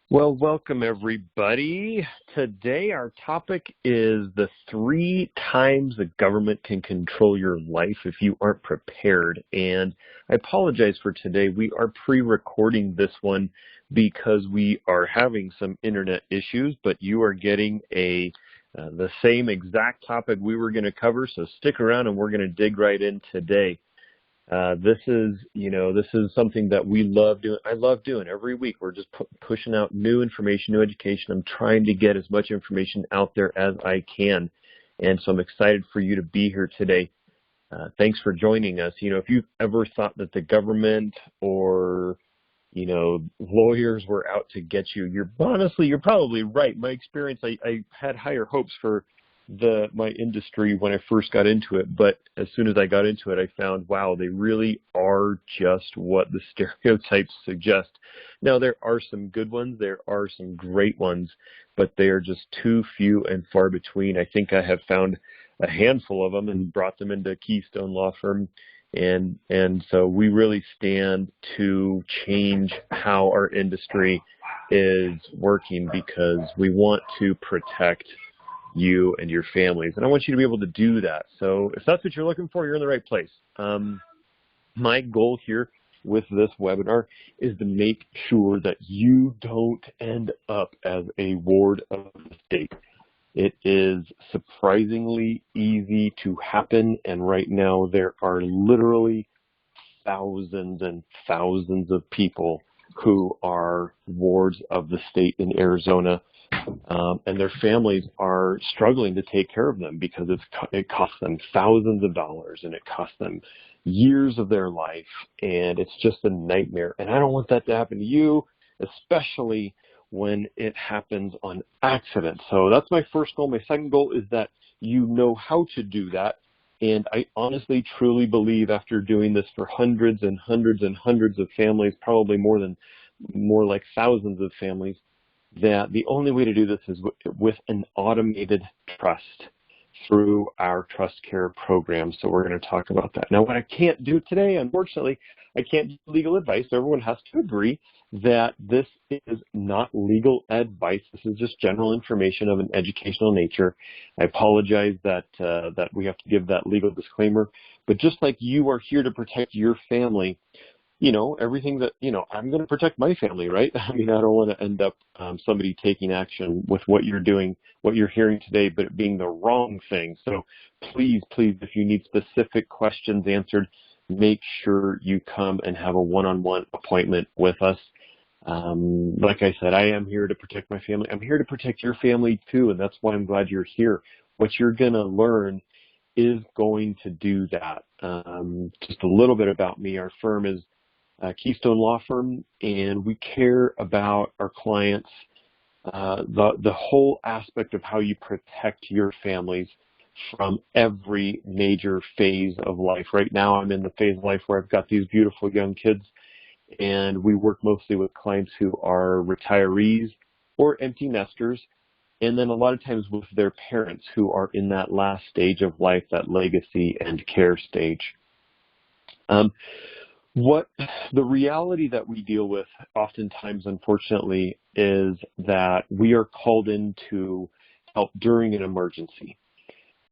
Well, welcome everybody. Today our topic is the 3 times the government can control your life if you aren't prepared. And I apologize for today. We are pre-recording this one because we are having some internet issues, but you are getting the same exact topic we were going to cover. So stick around and we're going to dig right in today. This is something that we love doing. I love doing every week. We're just pushing out new information, new education. I'm trying to get as much information out there as I can. And so I'm excited for you to be here today. Thanks for joining us. If you've ever thought that the government or, lawyers were out to get you, you're probably right. My experience, I had higher hopes for my industry when I first got into it, but as soon as I got into it, I found, wow, they really are just what the stereotypes suggest. Now, there are some good ones, there are some great ones, but they are just too few and far between. I think I have found a handful of them and brought them into Keystone Law Firm, and so we really stand to change how our industry is working because we want to protect you and your families. And I want you to be able to do that. So if that's what you're looking for, you're in the right place. My goal here with this webinar is to make sure that you don't end up as a ward of the state. It is surprisingly easy to happen, and right now there are literally thousands and thousands of people who are wards of the state in Arizona, and their families are struggling to take care of them because it costs them thousands of dollars and it costs them years of their life, and it's just a nightmare. And I don't want that to happen to you, especially when it happens on accident. So that's my first goal. My second goal is that you know how to do that. And I honestly, truly believe after doing this for hundreds and hundreds and hundreds of families, probably more like thousands of families, that the only way to do this is with an automated trust through our trust care program. So we're going to talk about that. Now, what I can't do today, unfortunately, I can't give legal advice. Everyone has to agree that this is not legal advice. This is just general information of an educational nature. I apologize that we have to give that legal disclaimer. But just like you are here to protect your family, everything that, I'm going to protect my family, right? I mean, I don't want to end up somebody taking action with what you're doing, what you're hearing today, but it being the wrong thing. So please, if you need specific questions answered, make sure you come and have a one-on-one appointment with us. Like I said, I am here to protect my family. I'm here to protect your family too, and that's why I'm glad you're here. What you're going to learn is going to do that. Just a little bit about me. Our firm is Keystone Law Firm, and we care about our clients, the whole aspect of how you protect your families from every major phase of life. Right now, I'm in the phase of life where I've got these beautiful young kids, and we work mostly with clients who are retirees or empty nesters, and then a lot of times with their parents who are in that last stage of life, that legacy and care stage. What the reality that we deal with oftentimes, unfortunately, is that we are called in to help during an emergency.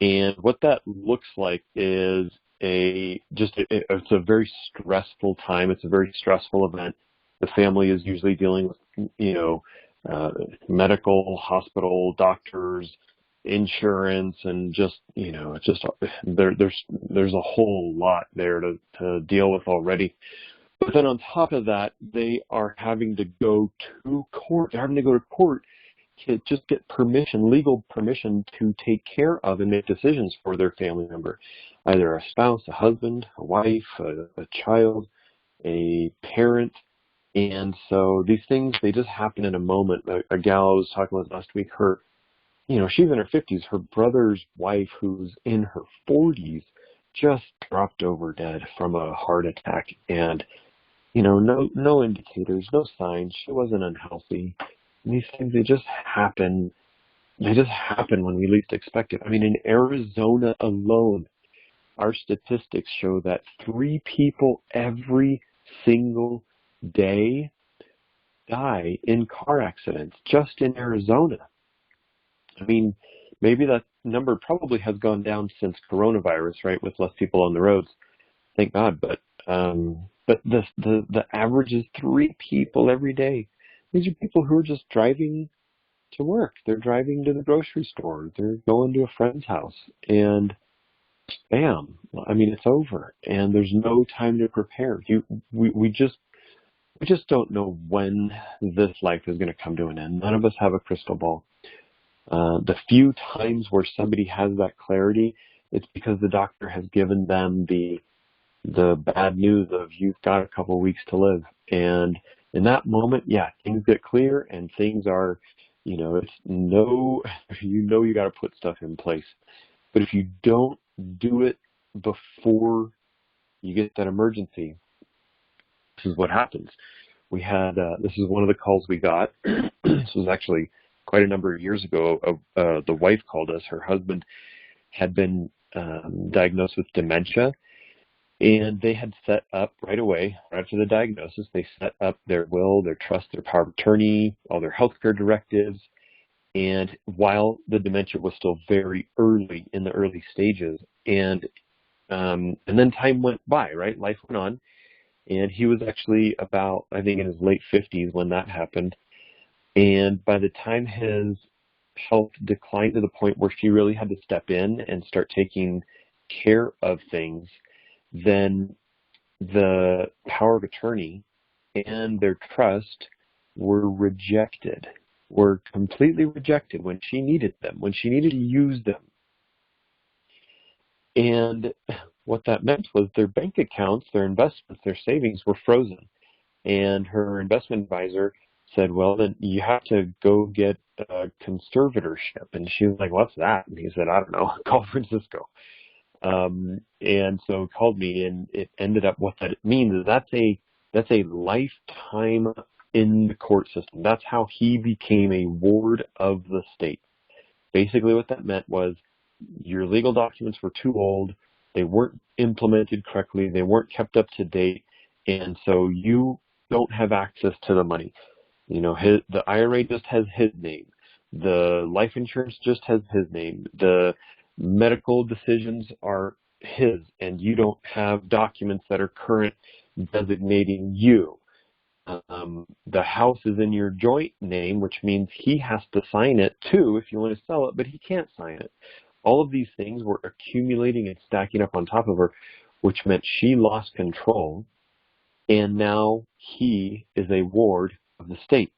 And what that looks like is it's a very stressful time. It's a very stressful event. The family is usually dealing with, medical, hospital, doctors, insurance, and there's a whole lot there to deal with already. But then on top of that, they are having to go to court. They're having to go to court to just get legal permission to take care of and make decisions for their family member, either a spouse, a husband, a wife, a child, a parent. And so these things, they just happen in a moment. A gal I was talking with last week, she's in her 50s. Her brother's wife, who's in her 40s, just dropped over dead from a heart attack. And, no indicators, no signs. She wasn't unhealthy. And these things, they just happen. They just happen when we least expect it. I mean, in Arizona alone, our statistics show that 3 people every single day die in car accidents just in Arizona. I mean, maybe that number probably has gone down since coronavirus, right, with less people on the roads. Thank God. But the average is 3 people every day. These are people who are just driving to work. They're driving to the grocery store. They're going to a friend's house, and bam! I mean, it's over, and there's no time to prepare. We just don't know when this life is going to come to an end. None of us have a crystal ball. The few times where somebody has that clarity, it's because the doctor has given them the bad news of you've got a couple of weeks to live. And in that moment, yeah, things get clear and things are, it's you got to put stuff in place. But if you don't do it before you get that emergency, this is what happens. We had, this is one of the calls we got. This was actually quite a number of years ago. The wife called us. Her husband had been diagnosed with dementia, and they had set up right away, right after the diagnosis, they set up their will, their trust, their power of attorney, all their healthcare directives. And while the dementia was still very early, in the early stages, and then time went by, right? Life went on. And he was actually about, I think, in his late 50s when that happened. And by the time his health declined to the point where she really had to step in and start taking care of things, then the power of attorney and their trust were rejected, were completely rejected when she needed them, when she needed to use them. And what that meant was their bank accounts, their investments, their savings were frozen. And her investment advisor said, well, then you have to go get a conservatorship. And she was like, what's that? And he said, I don't know, call Francisco. And so called me, and it ended up, what that means is that's a lifetime in the court system. That's how he became a ward of the state. Basically what that meant was your legal documents were too old, they weren't implemented correctly, they weren't kept up to date, and so you don't have access to the money. The IRA just has his name. The life insurance just has his name. The medical decisions are his, and you don't have documents that are current designating you. The house is in your joint name, which means he has to sign it too if you want to sell it, but he can't sign it. All of these things were accumulating and stacking up on top of her, which meant she lost control, and now he is a ward of the state.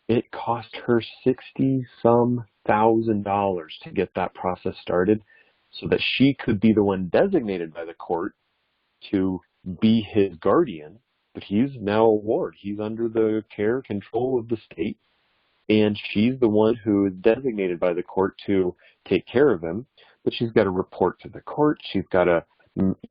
It cost her $60-some thousand to get that process started so that she could be the one designated by the court to be his guardian, but he's now a ward. He's under the care control of the state, and she's the one who is designated by the court to take care of him, but she's got to report to the court. She's got to,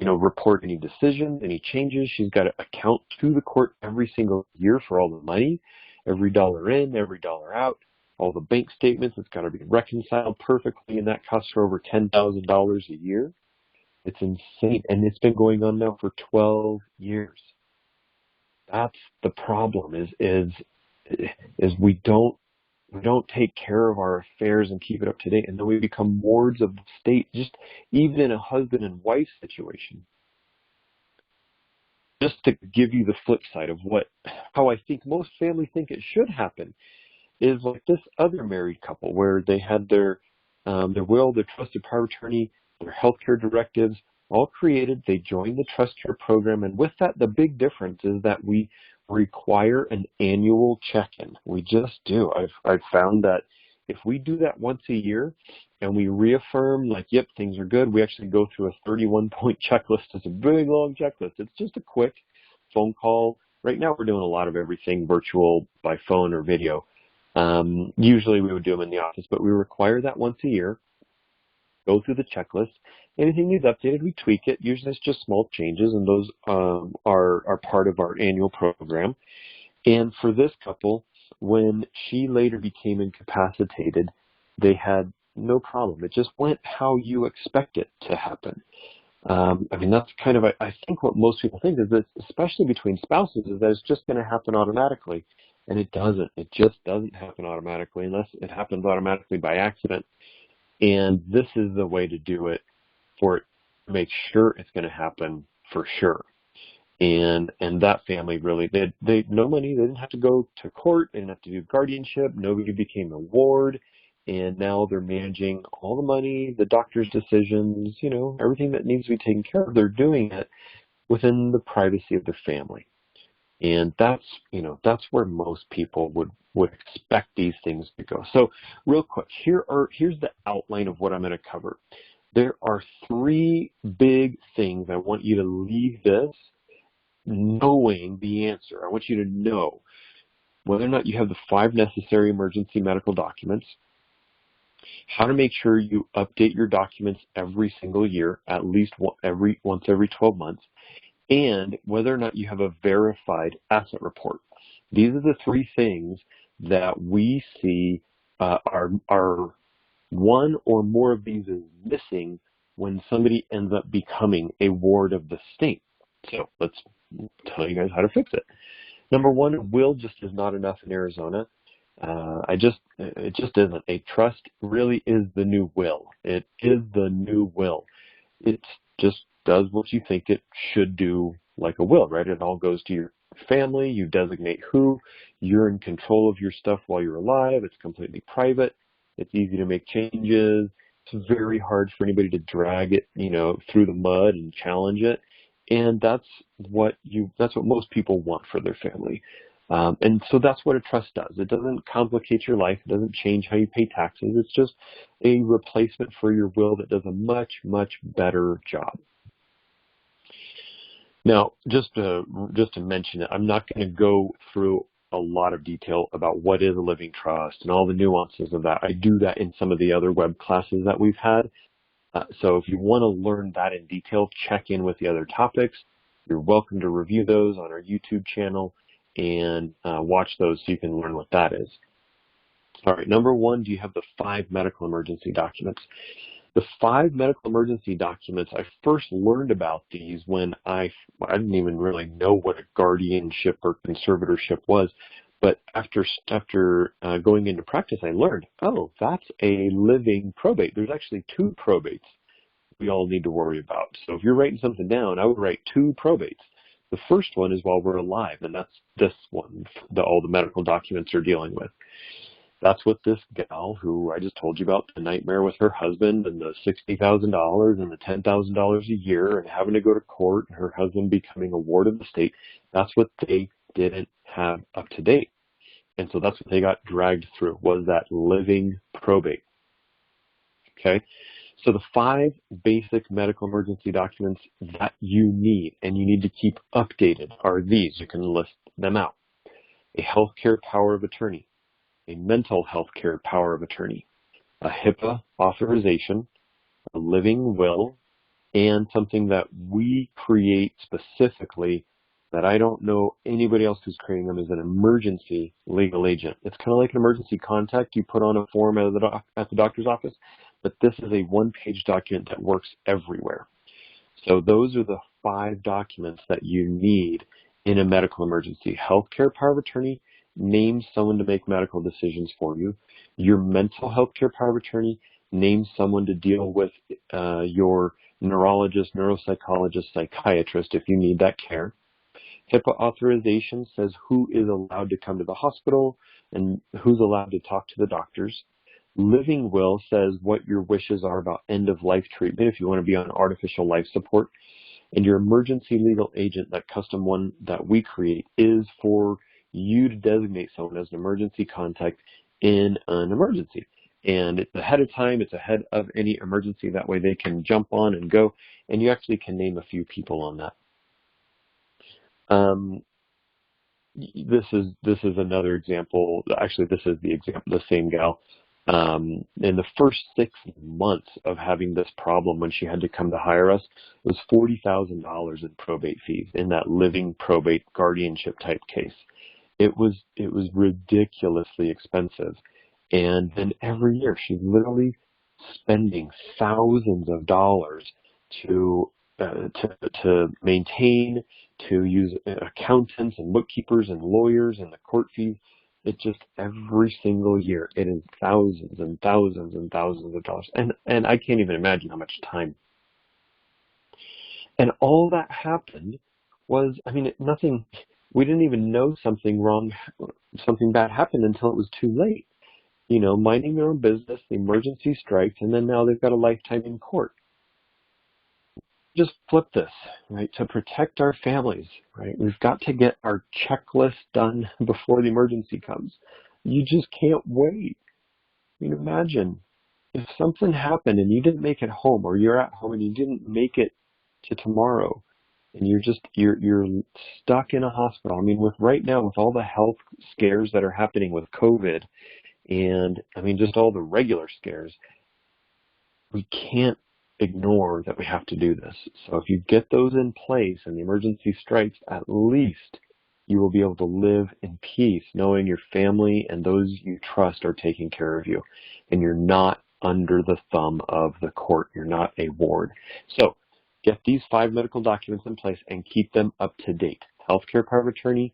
report any decisions, any changes. She's got to account to the court every single year for all the money, every dollar in, every dollar out, all the bank statements. It's got to be reconciled perfectly, and that costs her over $10,000 a year. It's insane, and it's been going on now for 12 years. That's the problem, is we don't take care of our affairs and keep it up to date, and then we become wards of the state, just even in a husband and wife situation. Just to give you the flip side of how I think most families think it should happen, is like this other married couple where they had their will, their trusted power of attorney, their healthcare directives all created. They joined the trust care program, and with that, the big difference is that we require an annual check-in. We just do. I've found that if we do that once a year and we reaffirm, like, yep, things are good, we actually go through a 31-point checklist. It's a big, long checklist. It's just a quick phone call. Right now we're doing a lot of everything virtual by phone or video. Usually we would do them in the office, but we require that once a year. Go through the checklist. Anything needs updated, we tweak it. Usually it's just small changes, and those are part of our annual program. And for this couple, when she later became incapacitated, they had no problem. It just went how you expect it to happen. I mean, that's kind of, I think what most people think is that, especially between spouses, is that it's just going to happen automatically. And it doesn't. It just doesn't happen automatically unless it happens automatically by accident. And this is the way to do it for it to make sure it's going to happen for sure. And that family really, they no money, they didn't have to go to court, they didn't have to do guardianship, nobody became a ward, and now they're managing all the money, the doctor's decisions, everything that needs to be taken care of. They're doing it within the privacy of the family. And that's where most people would expect these things to go. So real quick, here's the outline of what I'm going to cover. There are three big things I want you to leave this knowing the answer. I want you to know whether or not you have the 5 necessary emergency medical documents, how to make sure you update your documents every single year, at least once every 12 months, and whether or not you have a verified asset report. These are the 3 things that we see are one or more of these is missing when somebody ends up becoming a ward of the state. So let's tell you guys how to fix it. Number 1, a will just is not enough in Arizona. It just isn't. A trust really is the new will. It is the new will. It just does what you think it should do, like a will, right? It all goes to your family. You designate who. You're in control of your stuff while you're alive. It's completely private. It's easy to make changes. It's very hard for anybody to drag it, through the mud and challenge it. And that's what most people want for their family. And so that's what a trust does. It doesn't complicate your life. It doesn't change how you pay taxes. It's just a replacement for your will that does a much, much better job. Now, just to mention it, I'm not going to go through a lot of detail about what is a living trust and all the nuances of that. I do that in some of the other web classes that we've had. So if you want to learn that in detail, check in with the other topics. You're welcome to review those on our YouTube channel and watch those so you can learn what that is. All right, number 1, do you have the 5 medical emergency documents? The 5 medical emergency documents, I first learned about these when I didn't even really know what a guardianship or conservatorship was. But after going into practice, I learned, oh, that's a living probate. There's actually 2 probates we all need to worry about. So if you're writing something down, I would write 2 probates. The first one is while we're alive, and that's this one that all the medical documents are dealing with. That's what this gal who I just told you about, the nightmare with her husband and the $60,000 and the $10,000 a year and having to go to court and her husband becoming a ward of the state, that's what they didn't have up to date. And so that's what they got dragged through, was that living probate. Okay? So the 5 basic medical emergency documents that you need and you need to keep updated are these. You can list them out. A healthcare power of attorney, a mental health care power of attorney, a HIPAA authorization, a living will, and something that we create specifically that I don't know anybody else who's creating them, is an emergency legal agent. It's kind of like an emergency contact you put on a form at the doctor's office, but this is a 1-page document that works everywhere. So those are the 5 documents that you need in a medical emergency. Healthcare power of attorney names someone to make medical decisions for you. Your mental health care power of attorney names someone to deal with your neurologist, neuropsychologist, psychiatrist if you need that care. HIPAA authorization says who is allowed to come to the hospital and who's allowed to talk to the doctors. Living will says what your wishes are about end-of-life treatment if you want to be on artificial life support. And your emergency legal agent, that custom one that we create, is for you to designate someone as an emergency contact in an emergency. And it's ahead of time, it's ahead of any emergency. That way they can jump on and go, and you actually can name a few people on that. This is another example. Actually, this is the same gal. In the first 6 months of having this problem, when she had to come to hire us, it was $40,000 in probate fees in that living probate guardianship type case. It was ridiculously expensive. And then every year she's literally spending thousands of dollars to to maintain, to use accountants and bookkeepers and lawyers and the court fees. It just every single year it is thousands and thousands and thousands of dollars, and I can't even imagine how much time. And all that happened was, I mean, nothing. We didn't even know something bad happened until it was too late. You know, minding their own business, the emergency strikes, and then now they've got a lifetime in court. Just flip this, right, to protect our families, right? We've got to get our checklist done before the emergency comes. You just can't wait. I mean, imagine if something happened and you didn't make it home, or you're at home and you didn't make it to tomorrow, and you're stuck in a hospital. I mean, with right now, with all the health scares that are happening with COVID, and I mean, just all the regular scares, we can't ignore that we have to do this. So if you get those in place and the emergency strikes, at least you will be able to live in peace, knowing your family and those you trust are taking care of you, and you're not under the thumb of the court. You're not a ward. So get these 5 medical documents in place and keep them up to date. Healthcare power of attorney,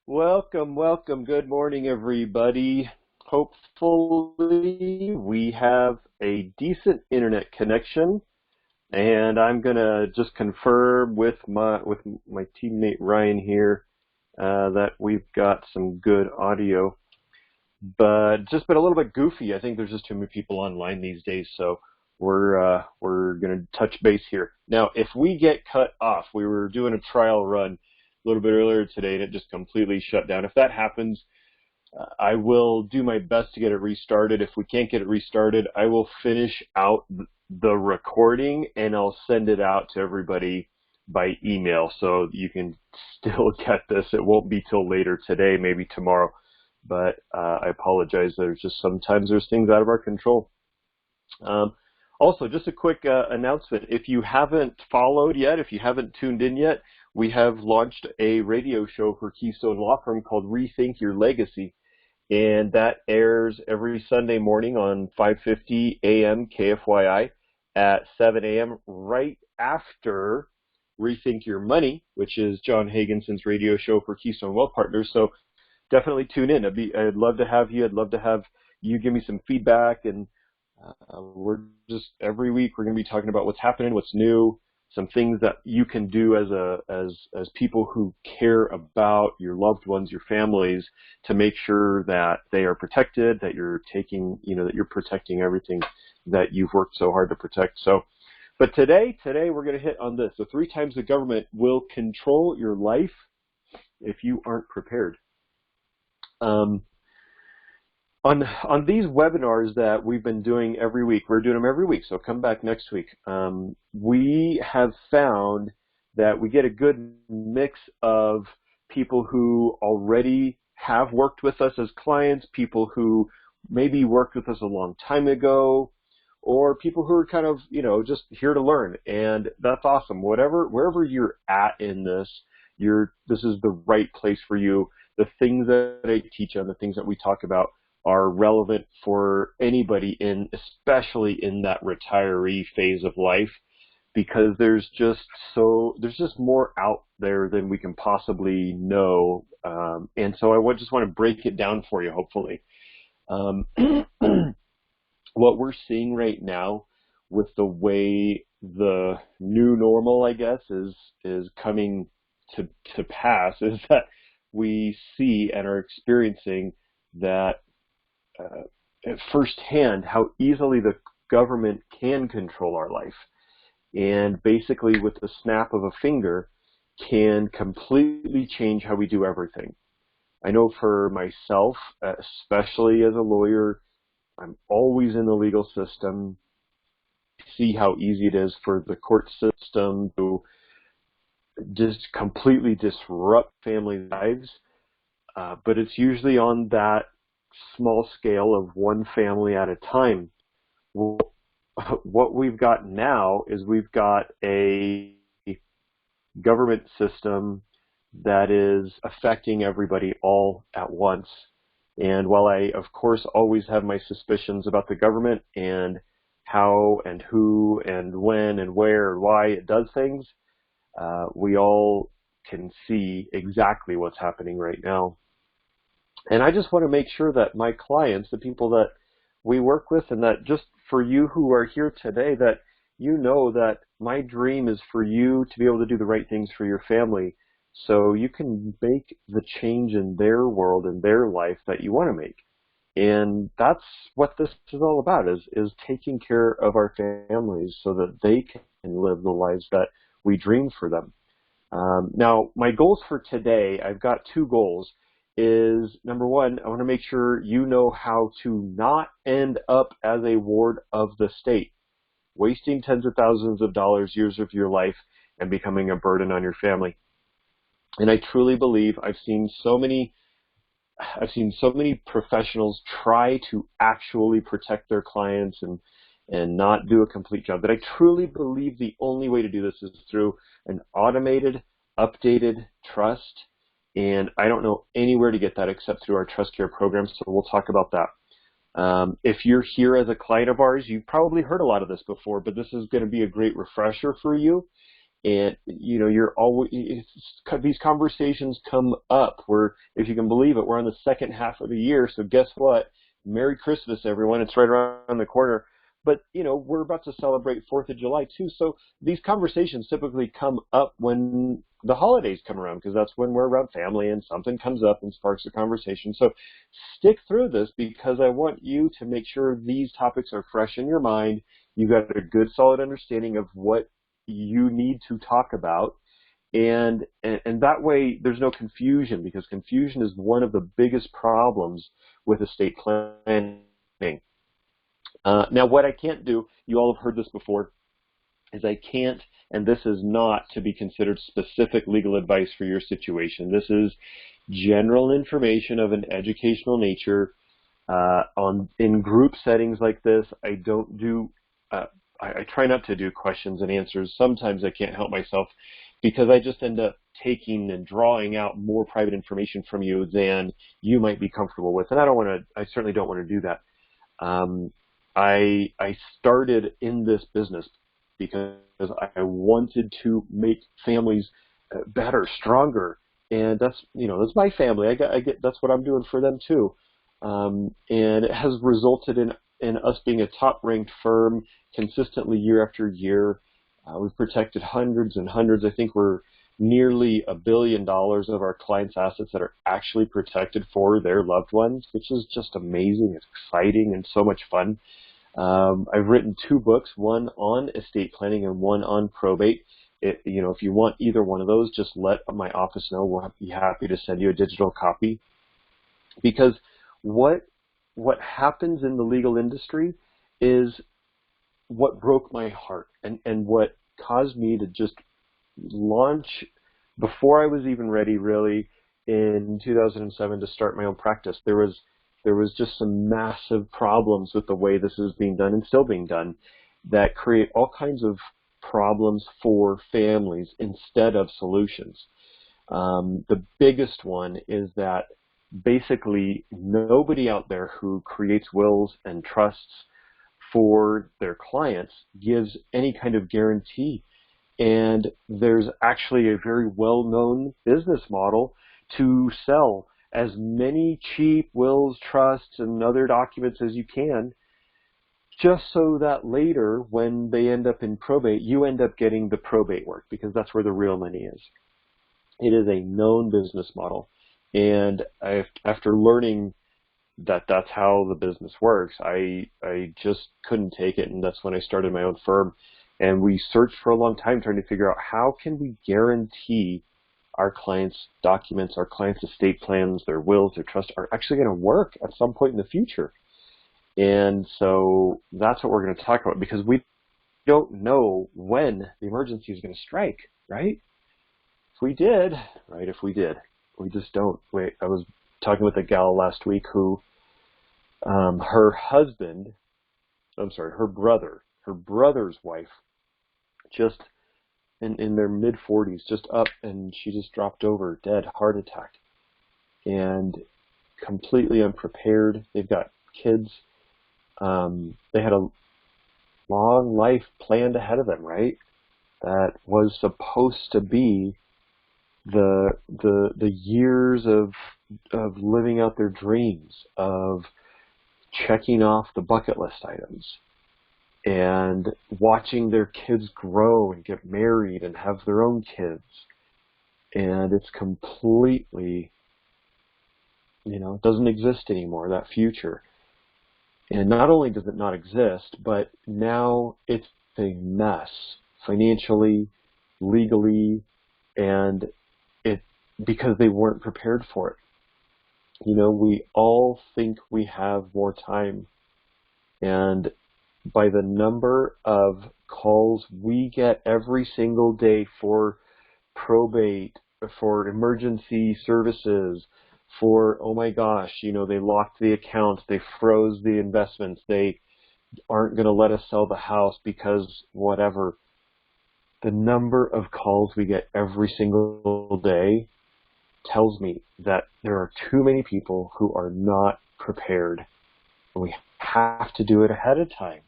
Welcome, welcome. Good morning, everybody. Hopefully we have a decent internet connection, and I'm gonna just confirm with my teammate Ryan here that we've got some good audio. But just been a little bit goofy. I think there's just too many people online these days, so we're gonna touch base here. Now, if we get cut off, we were doing a trial run a little bit earlier today, and it just completely shut down. If that happens, I will do my best to get it restarted. If we can't get it restarted, I will finish out the recording and I'll send it out to everybody by email so you can still get this. It won't be till later today, maybe tomorrow, but I apologize. Sometimes there's things out of our control. Also, just a quick announcement. If you haven't followed yet, if you haven't tuned in yet, we have launched a radio show for Keystone Law Firm called Rethink Your Legacy, and that airs every Sunday morning on 5:50 a.m. KFYI at 7 a.m. right after Rethink Your Money, which is John Hagenson's radio show for Keystone Wealth Partners. So definitely tune in. I'd love to have you. I'd love to have you give me some feedback, and we're just every week we're going to be talking about what's happening, what's new, some things that you can do as people who care about your loved ones, your families, to make sure that they are protected, that you're that you're protecting everything that you've worked so hard to protect. So, but today we're going to hit on this. So 3 times the government will control your life if you aren't prepared. On these webinars that we've been doing every week, we're doing them every week, so come back next week. We have found that we get a good mix of people who already have worked with us as clients, people who maybe worked with us a long time ago, or people who are kind of, just here to learn, and that's awesome. Wherever you're at in this, this is the right place for you. The things that I teach on, the things that we talk about, are relevant for anybody especially in that retiree phase of life, because there's just more out there than we can possibly know. And so I just want to break it down for you, hopefully. What we're seeing right now with the way the new normal, I guess, is coming to pass is that we see and are experiencing that firsthand how easily the government can control our life, and basically with the snap of a finger can completely change how we do everything. I know for myself, especially as a lawyer, I'm always in the legal system. See how easy it is for the court system to just completely disrupt family lives, but it's usually on that small scale of one family at a time. What we've got now is we've got a government system that is affecting everybody all at once. And while I, of course, always have my suspicions about the government and how and who and when and where and why it does things, we all can see exactly what's happening right now. And I just want to make sure that my clients, the people that we work with, and that just for you who are here today, that you know that my dream is for you to be able to do the right things for your family so you can make the change in their world and their life that you want to make. And that's what this is all about, is taking care of our families so that they can live the lives that we dream for them. Now, my goals for today, I've got two goals. Is number one, I want to make sure you know how to not end up as a ward of the state, wasting tens of thousands of dollars, years of your life, and becoming a burden on your family. And I truly believe I've seen so many professionals try to actually protect their clients and not do a complete job. But I truly believe the only way to do this is through an automated, updated trust. And I don't know anywhere to get that except through our Trust Care program, so we'll talk about that. If you're here as a client of ours, you've probably heard a lot of this before, but this is going to be a great refresher for you. And you're always, these conversations come up. If you can believe it, we're on the second half of the year, so guess what? Merry Christmas, everyone! It's right around the corner. But we're about to celebrate 4th of July too, so these conversations typically come up when the holidays come around, because that's when we're around family and something comes up and sparks a conversation. So stick through this, because I want you to make sure these topics are fresh in your mind. You've got a good, solid understanding of what you need to talk about, and that way there's no confusion, because confusion is one of the biggest problems with estate planning. Now, what I can't do, you all have heard this before, is I can't, and this is not to be considered specific legal advice for your situation. This is general information of an educational nature. In group settings like this, I don't do, I try not to do questions and answers. Sometimes I can't help myself, because I just end up taking and drawing out more private information from you than you might be comfortable with. And I certainly don't want to do that. I started in this business because I wanted to make families better, stronger, and that's my family. I get that's what I'm doing for them too, and it has resulted in us being a top-ranked firm consistently year after year. We've protected hundreds and hundreds. I think we're nearly $1 billion of our clients' assets that are actually protected for their loved ones, which is just amazing. It's exciting and so much fun. I've written 2 books, one on estate planning and one on probate. If you want either one of those, just let my office know. We'll be happy to send you a digital copy. Because what happens in the legal industry is what broke my heart, and what caused me to just launch before I was even ready, really, in 2007 to start my own practice. There was just some massive problems with the way this is being done and still being done that create all kinds of problems for families instead of solutions. The biggest one is that basically nobody out there who creates wills and trusts for their clients gives any kind of guarantee. And there's actually a very well-known business model to sell as many cheap wills, trusts, and other documents as you can, just so that later, when they end up in probate, you end up getting the probate work, because that's where the real money is. It is a known business model. And after learning that that's how the business works, I just couldn't take it, and that's when I started my own firm. And we searched for a long time trying to figure out how can we guarantee our clients' documents, our clients' estate plans, their wills, their trusts are actually going to work at some point in the future. And so that's what we're going to talk about, because we don't know when the emergency is going to strike, right? If we did, we just don't. I was talking with a gal last week who, her brother's wife, just in their mid-40s, just up, and she just dropped over dead, heart attack. And completely unprepared. They've got kids. They had a long life planned ahead of them, right? That was supposed to be the years of living out their dreams, of checking off the bucket list items, and watching their kids grow and get married and have their own kids. And it's completely, it doesn't exist anymore, that future. And not only does it not exist, but now it's a mess financially, legally, and because they weren't prepared for it. We all think we have more time, and by the number of calls we get every single day for probate, for emergency services, for, oh my gosh, they locked the accounts, they froze the investments, they aren't going to let us sell the house because whatever. The number of calls we get every single day tells me that there are too many people who are not prepared. And we have to do it ahead of time.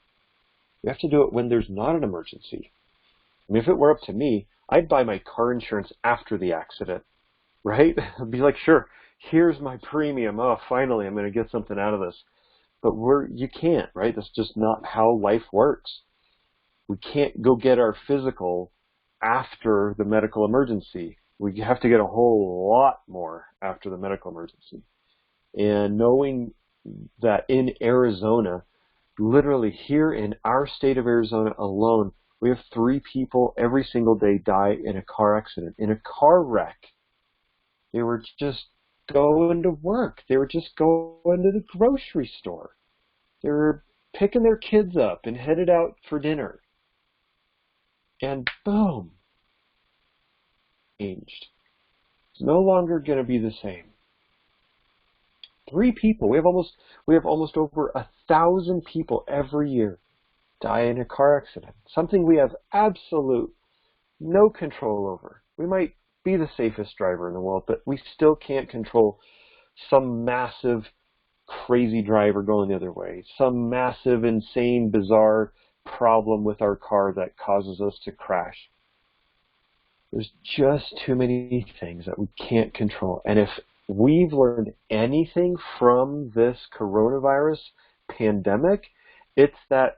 We have to do it when there's not an emergency. I mean, if it were up to me, I'd buy my car insurance after the accident, right? I'd be like, sure, here's my premium. Oh, finally, I'm going to get something out of this. But you can't, right? That's just not how life works. We can't go get our physical after the medical emergency. We have to get a whole lot more after the medical emergency. And knowing that in Arizona, literally here in our state of Arizona alone, we have 3 people every single day die in a car accident, in a car wreck. They were just going to work. They were just going to the grocery store. They were picking their kids up and headed out for dinner. And boom, changed. It's no longer going to be the same. 3 people. We have almost over 1,000 people every year die in a car accident. Something we have absolute no control over. We might be the safest driver in the world, but we still can't control some massive, crazy driver going the other way. Some massive, insane, bizarre problem with our car that causes us to crash. There's just too many things that we can't control. And if we've learned anything from this coronavirus pandemic, it's that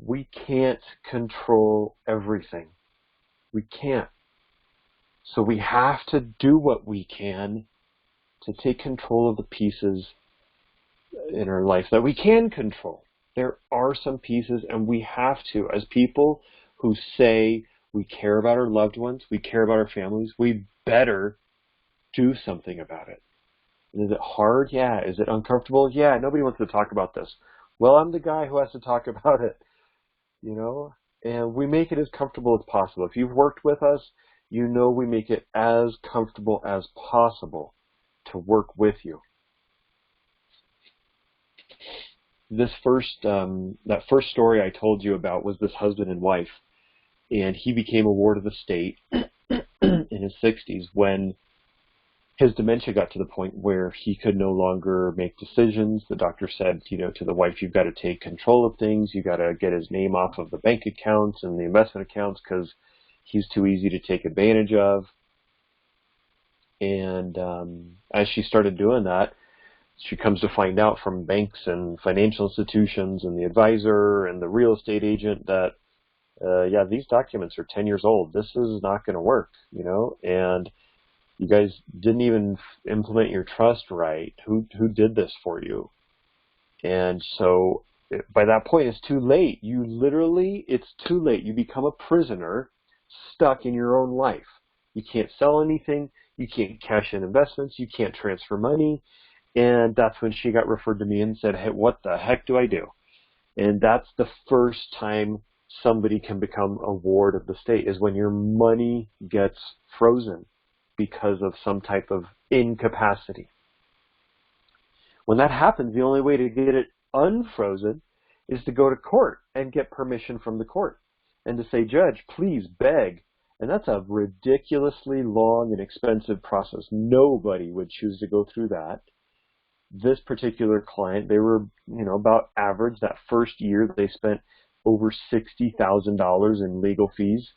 we can't control everything. We can't. So we have to do what we can to take control of the pieces in our life that we can control. There are some pieces, and we have to, as people who say we care about our loved ones, we care about our families, we better do something about it. And is it hard? Yeah. Is it uncomfortable? Yeah. Nobody wants to talk about this. Well, I'm the guy who has to talk about it, and we make it as comfortable as possible. If you've worked with us, we make it as comfortable as possible to work with you. That first story I told you about was this husband and wife, and he became a ward of the state in his 60s when his dementia got to the point where he could no longer make decisions. The doctor said, to the wife, you've got to take control of things. You've got to get his name off of the bank accounts and the investment accounts because he's too easy to take advantage of. And as she started doing that, she comes to find out from banks and financial institutions and the advisor and the real estate agent that, these documents are 10 years old. This is not going to work, and you guys didn't even implement your trust right. Who did this for you? And so by that point, it's too late. It's too late. You become a prisoner stuck in your own life. You can't sell anything. You can't cash in investments. You can't transfer money. And that's when she got referred to me and said, hey, what the heck do I do? And that's the first time somebody can become a ward of the state, is when your money gets frozen because of some type of incapacity. When that happens, the only way to get it unfrozen is to go to court and get permission from the court and to say, Judge, please beg. And that's a ridiculously long and expensive process. Nobody would choose to go through that. this particular client, they were, about average. That first year, they spent over $60,000 in legal fees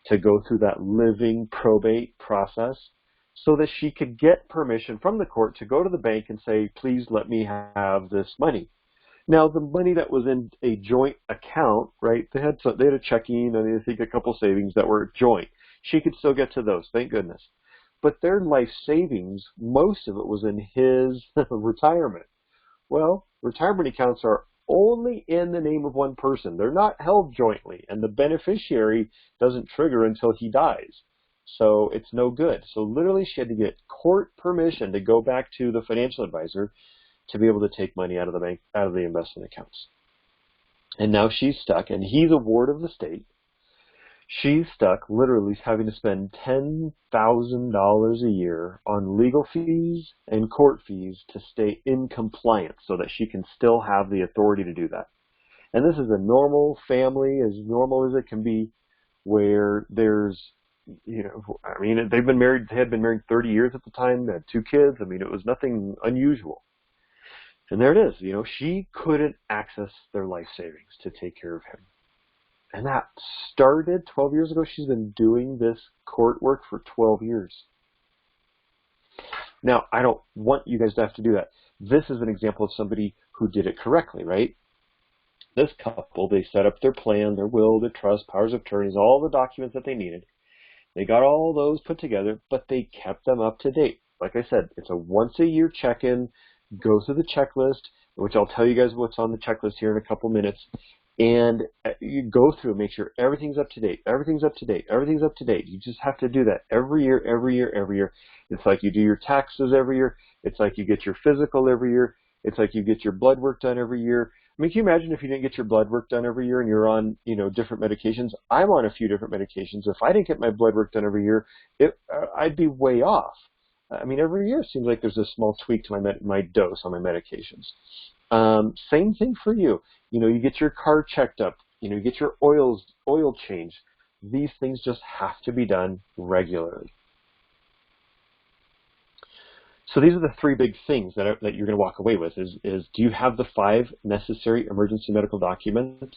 to go through that living probate process so that she could get permission from the court to go to the bank and say, please let me have this money. Now, the money that was in a joint account, right, they had a checking and I think a couple savings that were joint. She could still get to those, thank goodness. But their life savings, most of it was in his retirement. Well, retirement accounts are only in the name of one person. They're not held jointly, and the beneficiary doesn't trigger until he dies. So it's no good. So literally she had to get court permission to go back to the financial advisor to be able to take money out of the bank, out of the investment accounts. And now she's stuck, and he's a ward of the state. She's stuck literally having to spend $10,000 a year on legal fees and court fees to stay in compliance so that she can still have the authority to do that. And this is a normal family, as normal as it can be, where there's, they had been married 30 years at the time, they had 2 kids. It was nothing unusual. And there it is, she couldn't access their life savings to take care of him. And that started 12 years ago. She's been doing this court work for 12 years. Now, I don't want you guys to have to do that. This is an example of somebody who did it correctly, right? This couple, they set up their plan, their will, their trust, powers of attorneys, all the documents that they needed. They got all those put together, but they kept them up to date. Like I said, it's a once-a-year check-in. Go through the checklist, which I'll tell you guys what's on the checklist here in a couple minutes. And you go through, make sure everything's up to date, everything's up to date, everything's up to date. You just have to do that every year, every year, every year. It's like you do your taxes every year. It's like you get your physical every year. It's like you get your blood work done every year. Can you imagine if you didn't get your blood work done every year and you're on, different medications? I'm on a few different medications. If I didn't get my blood work done every year, I'd be way off. Every year it seems like there's a small tweak to my dose on my medications. Same thing for you. You get your car checked up. You get your oil changed. These things just have to be done regularly. So these are the 3 big things that you're going to walk away with. Is do you have the 5 necessary emergency medical documents?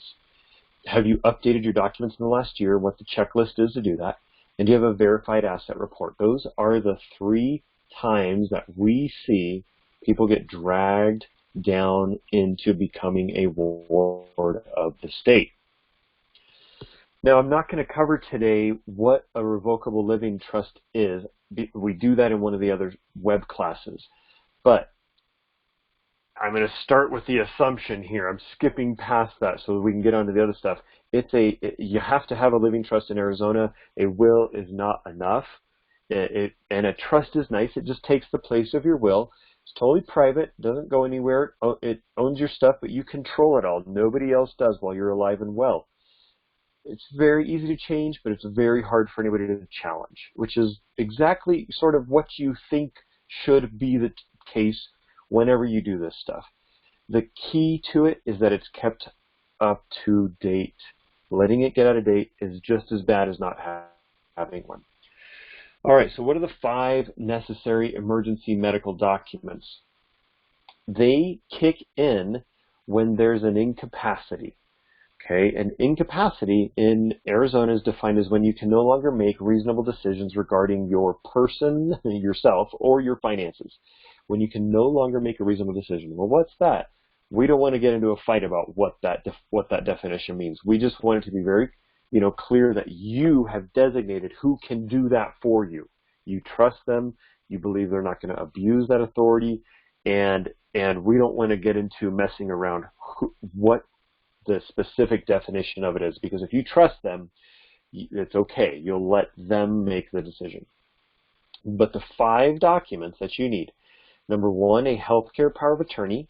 Have you updated your documents in the last year? What the checklist is to do that? And do you have a verified asset report? Those are the 3 times that we see people get dragged down into becoming a ward of the state. Now, I'm not going to cover today what a revocable living trust is. We do that in one of the other web classes. But I'm going to start with the assumption here. I'm skipping past that so that we can get on to the other stuff. You have to have a living trust in Arizona. A will is not enough. And a trust is nice. It just takes the place of your will. It's totally private, doesn't go anywhere. It owns your stuff, but you control it all. Nobody else does while you're alive and well. It's very easy to change, but it's very hard for anybody to challenge, which is exactly sort of what you think should be the case whenever you do this stuff. The key to it is that it's kept up to date. Letting it get out of date is just as bad as not having one. All right, so what are the 5 necessary emergency medical documents? They kick in when there's an incapacity. Okay, an incapacity in Arizona is defined as when you can no longer make reasonable decisions regarding your person, yourself, or your finances. When you can no longer make a reasonable decision. Well, what's that? We don't want to get into a fight about what that definition means. We just want it to be very clear that you have designated who can do that for you. You trust them. You believe they're not going to abuse that authority. And we don't want to get into messing around what the specific definition of it is, because if you trust them, it's okay. You'll let them make the decision. But the 5 documents that you need: number 1, a healthcare power of attorney.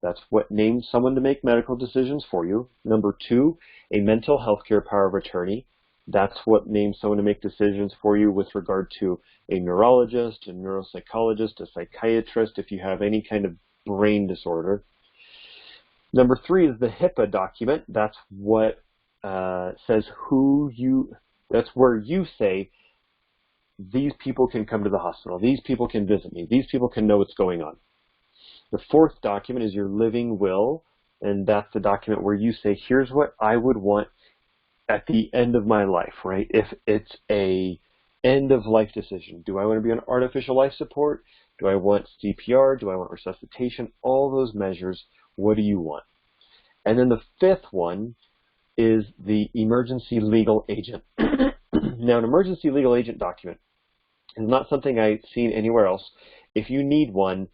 That's what names someone to make medical decisions for you. Number 2, a mental health care power of attorney. That's what names someone to make decisions for you with regard to a neurologist, a neuropsychologist, a psychiatrist, if you have any kind of brain disorder. Number 3 is the HIPAA document. That's what says that's where you say, these people can come to the hospital. These people can visit me. These people can know what's going on. The fourth document is your living will, and that's the document where you say, here's what I would want at the end of my life, right? If it's a end of life decision, do I want to be on artificial life support? Do I want CPR? Do I want resuscitation? All those measures, what do you want? And then the fifth one is the emergency legal agent. Now, an emergency legal agent document is not something I've seen anywhere else. If you need one,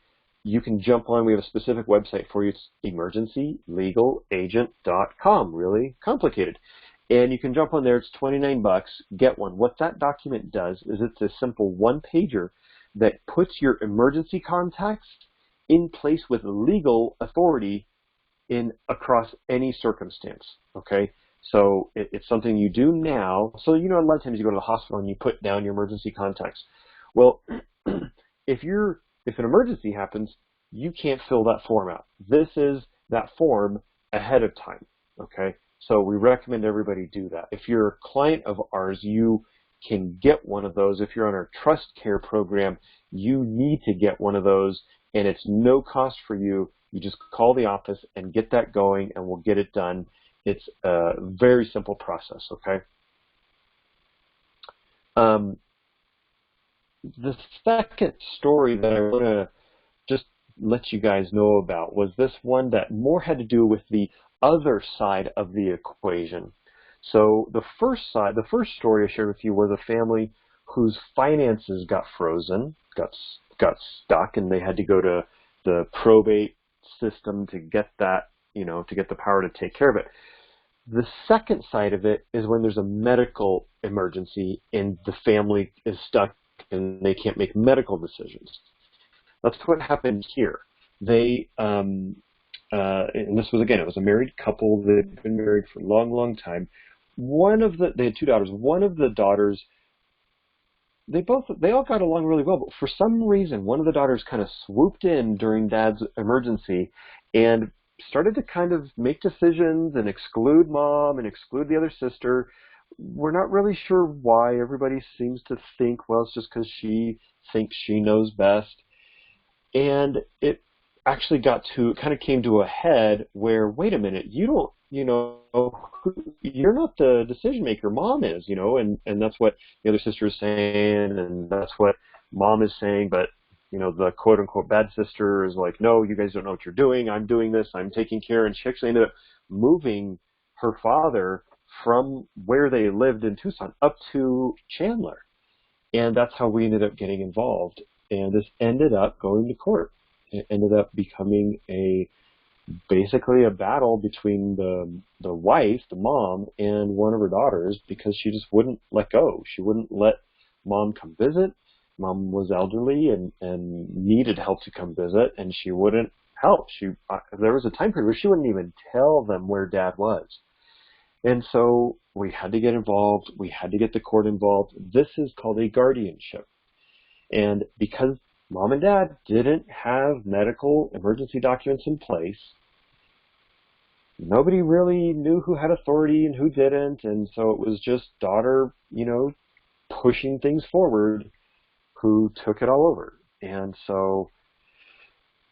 you can jump on. We have a specific website for you. It's emergencylegalagent.com. Really complicated. And you can jump on there. It's $29. Get one. What that document does is it's a simple one-pager that puts your emergency contacts in place with legal authority in across any circumstance. Okay, so it's something you do now. So you know, a lot of times you go to the hospital and you put down your emergency contacts. Well, if an emergency happens, you can't fill that form out. This is that form ahead of time. Okay, so we recommend everybody do that. If you're a client of ours, you can get one of those. If you're on our Trust Care program, you need to get one of those, and it's no cost for you. You just call the office and get that going, and we'll get it done. It's a very simple process, okay? The second story that I want to just let you guys know about was this one that more had to do with the other side of the equation. So the first story I shared with you was a family whose finances got frozen, got stuck, and they had to go to the probate system to get that, to get the power to take care of it. The second side of it is when there's a medical emergency and the family is stuck and they can't make medical decisions. That's what happened here. They, and this was, again, it was a married couple. They'd been married for a long, long time. They had two daughters. One of the daughters, they all got along really well, but for some reason, one of the daughters kind of swooped in during Dad's emergency and started to kind of make decisions and exclude Mom and exclude the other sister. We're not really sure why. Everybody seems to think, well, it's just because she thinks she knows best. And it actually kind of came to a head where, wait a minute, you're not the decision maker, Mom is, and that's what the other sister is saying, and that's what Mom is saying, but the quote unquote bad sister is like, no, you guys don't know what you're doing, I'm doing this, I'm taking care. And she actually ended up moving her father from where they lived in Tucson up to Chandler, and that's how we ended up getting involved. And this ended up going to court. It ended up becoming basically a battle between the wife, the mom, and one of her daughters, because she just wouldn't let go. She wouldn't let Mom come visit. Mom was elderly and needed help to come visit, and she wouldn't help. There was a time period where she wouldn't even tell them where Dad was. And so we had to get involved. We had to get the court involved. This is called a guardianship. And because Mom and Dad didn't have medical emergency documents in place, nobody really knew who had authority and who didn't. And so it was just daughter, pushing things forward, who took it all over. And so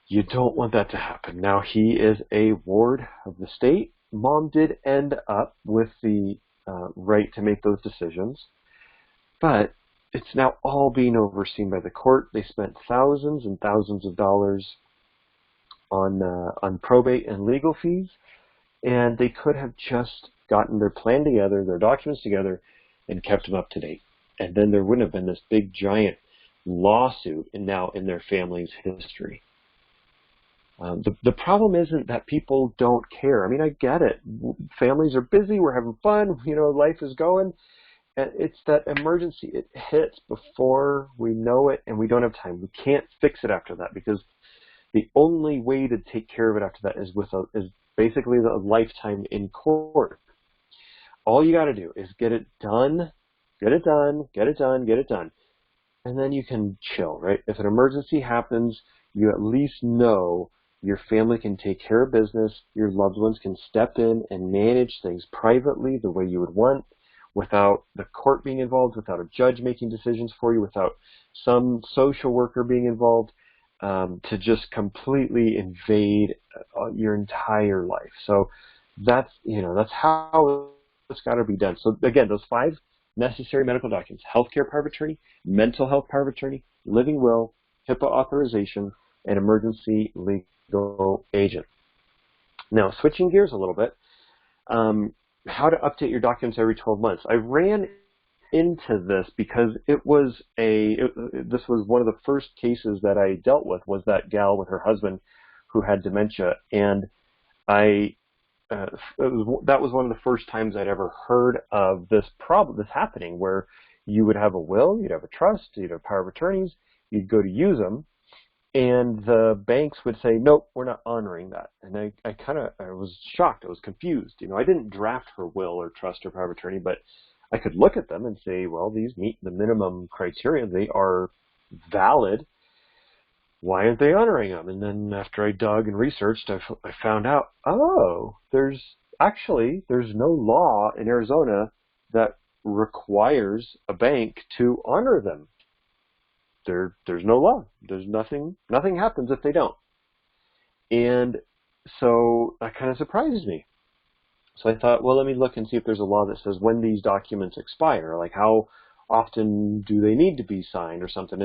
you don't want that to happen. Now, he is a ward of the state. Mom did end up with the right to make those decisions, but it's now all being overseen by the court. They spent thousands and thousands of dollars on probate and legal fees, and they could have just gotten their plan together, their documents together, and kept them up to date. And then there wouldn't have been this big giant lawsuit now in their family's history. The problem isn't that people don't care. I mean, I get it. Families are busy. We're having fun. Life is going. And it's that emergency. It hits before we know it, and we don't have time. We can't fix it after that, because the only way to take care of it after that is basically a lifetime in court. All you got to do is get it done, get it done, get it done, get it done. And then you can chill, right? If an emergency happens, you at least know your family can take care of business. Your loved ones can step in and manage things privately the way you would want, without the court being involved, without a judge making decisions for you, without some social worker being involved. to just completely invade your entire life. So that's how it's got to be done. So again, those 5 necessary medical documents: healthcare power of attorney, mental health power of attorney, living will, HIPAA authorization, and emergency legal agent. Now, switching gears a little bit, how to update your documents every 12 months. I ran into this because this was one of the first cases that I dealt with, was that gal with her husband who had dementia, and that was one of the first times I'd ever heard of this happening, where you would have a will, you'd have a trust, you'd have power of attorneys, you'd go to use them, and the banks would say, nope, we're not honoring that. And I was shocked. I was confused. I didn't draft her will or trust or power of attorney, but I could look at them and say, well, these meet the minimum criteria. They are valid. Why aren't they honoring them? And then after I dug and researched, I found out, there's no law in Arizona that requires a bank to honor them. There's no law. There's nothing happens if they don't. And so that kind of surprised me. So I thought, well, let me look and see if there's a law that says when these documents expire, like how often do they need to be signed or something.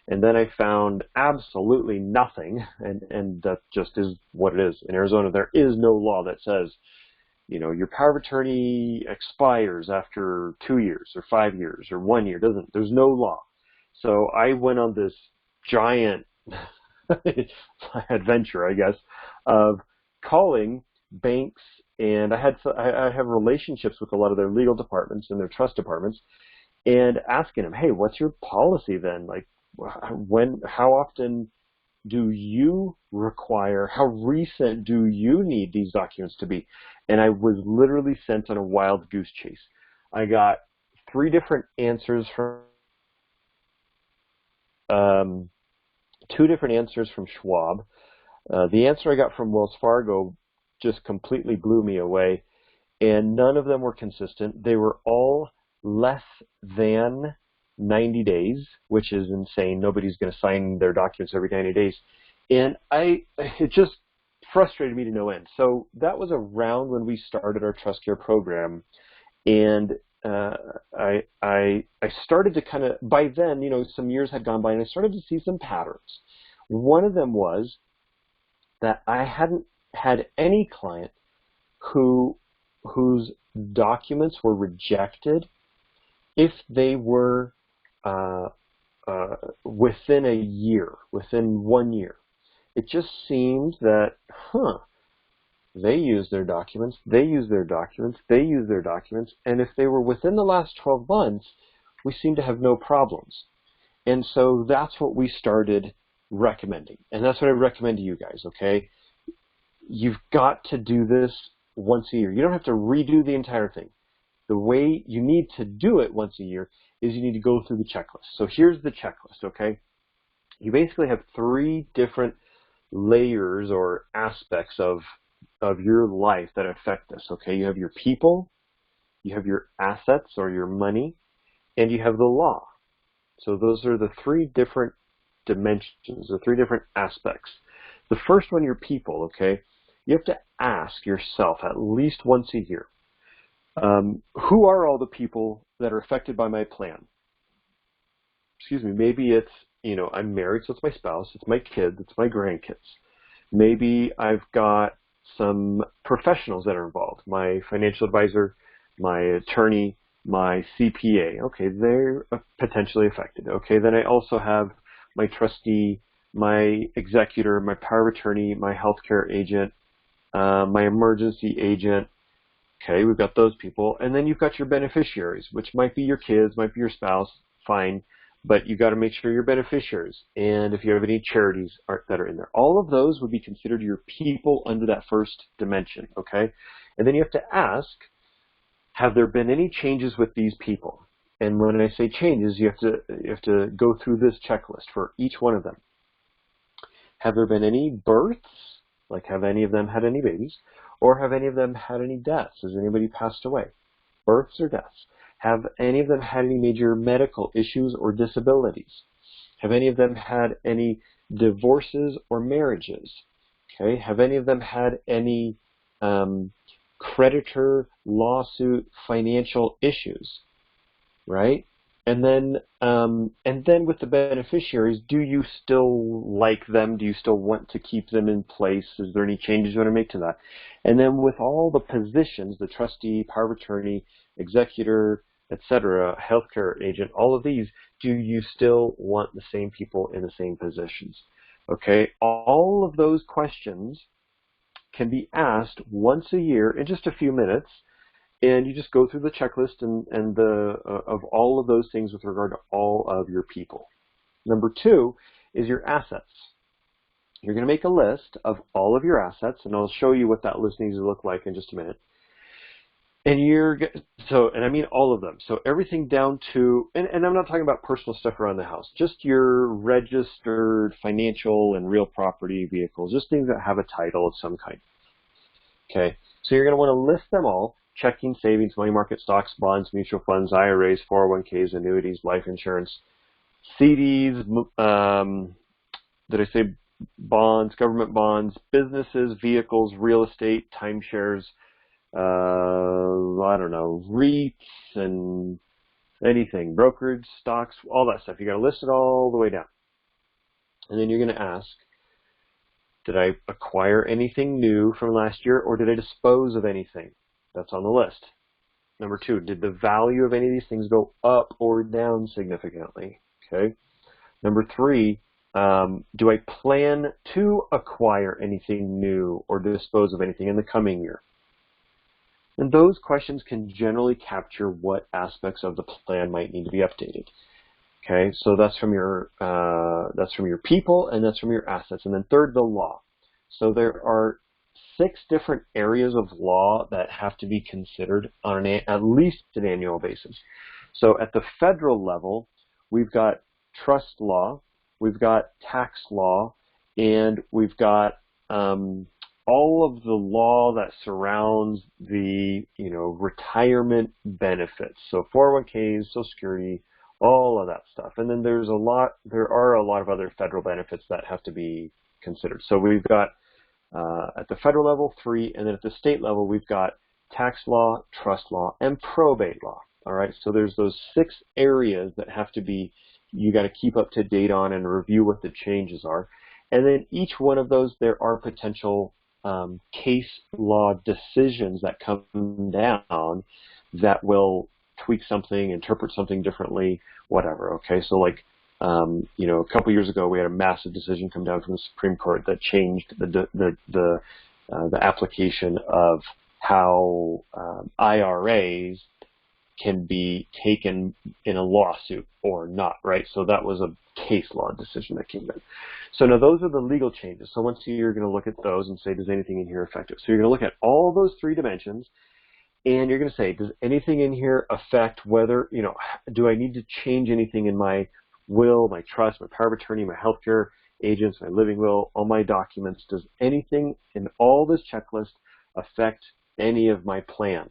And then I found absolutely nothing, and that just is what it is. In Arizona, there is no law that says, your power of attorney expires after 2 years or 5 years or 1 year. There's no law. So I went on this giant adventure, I guess, of calling banks, and I have relationships with a lot of their legal departments and their trust departments, and asking them, hey, what's your policy then? Like, how often do you require, how recent do you need these documents to be? And I was literally sent on a wild goose chase. I got 3 different answers from 2 different answers from Schwab. The answer I got from Wells Fargo just completely blew me away, and none of them were consistent. They were all less than 90 days, which is insane. Nobody's going to sign their documents every 90 days. And it just frustrated me to no end. So that was around when we started our Trust Care program, and I started to kind of, by then, some years had gone by, and I started to see some patterns. One of them was that I hadn't had any client whose documents were rejected if they were within a year, within 1 year. It just seemed that, they use their documents, they use their documents, they use their documents, and if they were within the last 12 months, we seem to have no problems. And so that's what we started recommending. And that's what I recommend to you guys, okay? You've got to do this once a year. You don't have to redo the entire thing. The way you need to do it once a year is you need to go through the checklist. So here's the checklist, okay? You basically have 3 different layers or aspects of your life that affect this, okay? You have your people, you have your assets or your money, and you have the law. So those are the 3 different dimensions, the 3 different aspects. The first one, your people, okay? You have to ask yourself at least once a year, who are all the people that are affected by my plan? Excuse me, maybe it's, I'm married, so it's my spouse, it's my kids, it's my grandkids. Maybe I've got some professionals that are involved, my financial advisor, my attorney, my CPA. Okay, they're potentially affected. Okay, then I also have my trustee, my executor, my power of attorney, my healthcare agent, my emergency agent. Okay, we've got those people. And then you've got your beneficiaries, which might be your kids, might be your spouse, fine. But you got to make sure you're beneficiaries. And if you have any charities that are in there, all of those would be considered your people under that first dimension, okay? And then you have to ask, have there been any changes with these people? And when I say changes, you have to go through this checklist for each one of them. Have there been any births? Like, have any of them had any babies? Or have any of them had any deaths? Has anybody passed away? Births or deaths? Have any of them had any major medical issues or disabilities? Have any of them had any divorces or marriages? Okay, have any of them had any creditor lawsuit financial issues, right? And then with the beneficiaries, do you still like them? Do you still want to keep them in place? Is there any changes you want to make to that? And then with all the positions, the trustee, power of attorney, executor, etc., healthcare agent, all of these, do you still want the same people in the same positions? Okay, all of those questions can be asked once a year in just a few minutes, and you just go through the checklist and of all of those things with regard to all of your people. Number two is your assets. You're going to make a list of all of your assets, and I'll show you what that list needs to look like in just a minute. And and I mean all of them. So everything down to, and I'm not talking about personal stuff around the house, just your registered financial and real property vehicles, just things that have a title of some kind. Okay, so you're going to want to list them all: checking, savings, money market, stocks, bonds, mutual funds, IRAs, 401ks, annuities, life insurance, CDs, did I say bonds, government bonds, businesses, vehicles, real estate, timeshares, I don't know, REITs and anything, brokerage, stocks, all that stuff. You got to list it all the way down. And then you're going to ask, did I acquire anything new from last year, or did I dispose of anything that's on the list? Number two, did the value of any of these things go up or down significantly? Okay. Number three, do I plan to acquire anything new or dispose of anything in the coming year? And those questions can generally capture what aspects of the plan might need to be updated. Okay, so that's from your people, and that's from your assets. And then third, the law. So there are 6 different areas of law that have to be considered on at least an annual basis. So at the federal level, we've got trust law, we've got tax law, and we've got all of the law that surrounds the retirement benefits. So 401ks, Social Security, all of that stuff. And then there are a lot of other federal benefits that have to be considered. So we've got at the federal level 3, and then at the state level we've got tax law, trust law, and probate law. All right, so there's those 6 areas that have to be, you got to keep up to date on and review what the changes are. And then each one of those, there are potential case law decisions that come down that will tweak something, interpret something differently, whatever. Okay, so like a couple years ago, we had a massive decision come down from the Supreme Court that changed the application of how IRAs can be taken in a lawsuit or not, right? So that was a case law decision that came in. So now those are the legal changes. So once a year, you're going to look at those and say, does anything in here affect it? So you're going to look at all those 3 dimensions, and you're going to say, does anything in here affect whether, do I need to change anything in my will, my trust, my power of attorney, my healthcare agents, my living will, all my documents? Does anything in all this checklist affect any of my plan?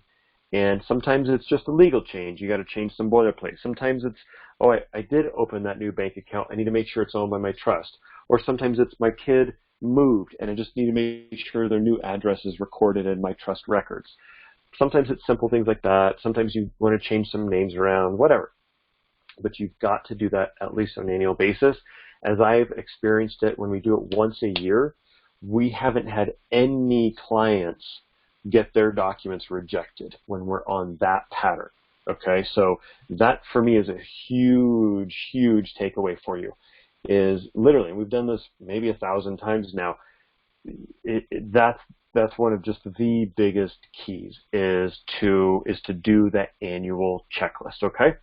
And sometimes it's just a legal change. You got to change some boilerplate. Sometimes it's, oh, I did open that new bank account. I need to make sure it's owned by my trust. Or sometimes it's my kid moved and I just need to make sure their new address is recorded in my trust records. Sometimes it's simple things like that. Sometimes you want to change some names around, whatever. But you've got to do that at least on an annual basis. As I've experienced it, when we do it once a year, we haven't had any clients get their documents rejected when we're on that pattern. Okay, so that for me is a huge, huge takeaway for you. Is literally, we've done this maybe 1,000 times now. That's one of just the biggest keys is to do that annual checklist. Okay,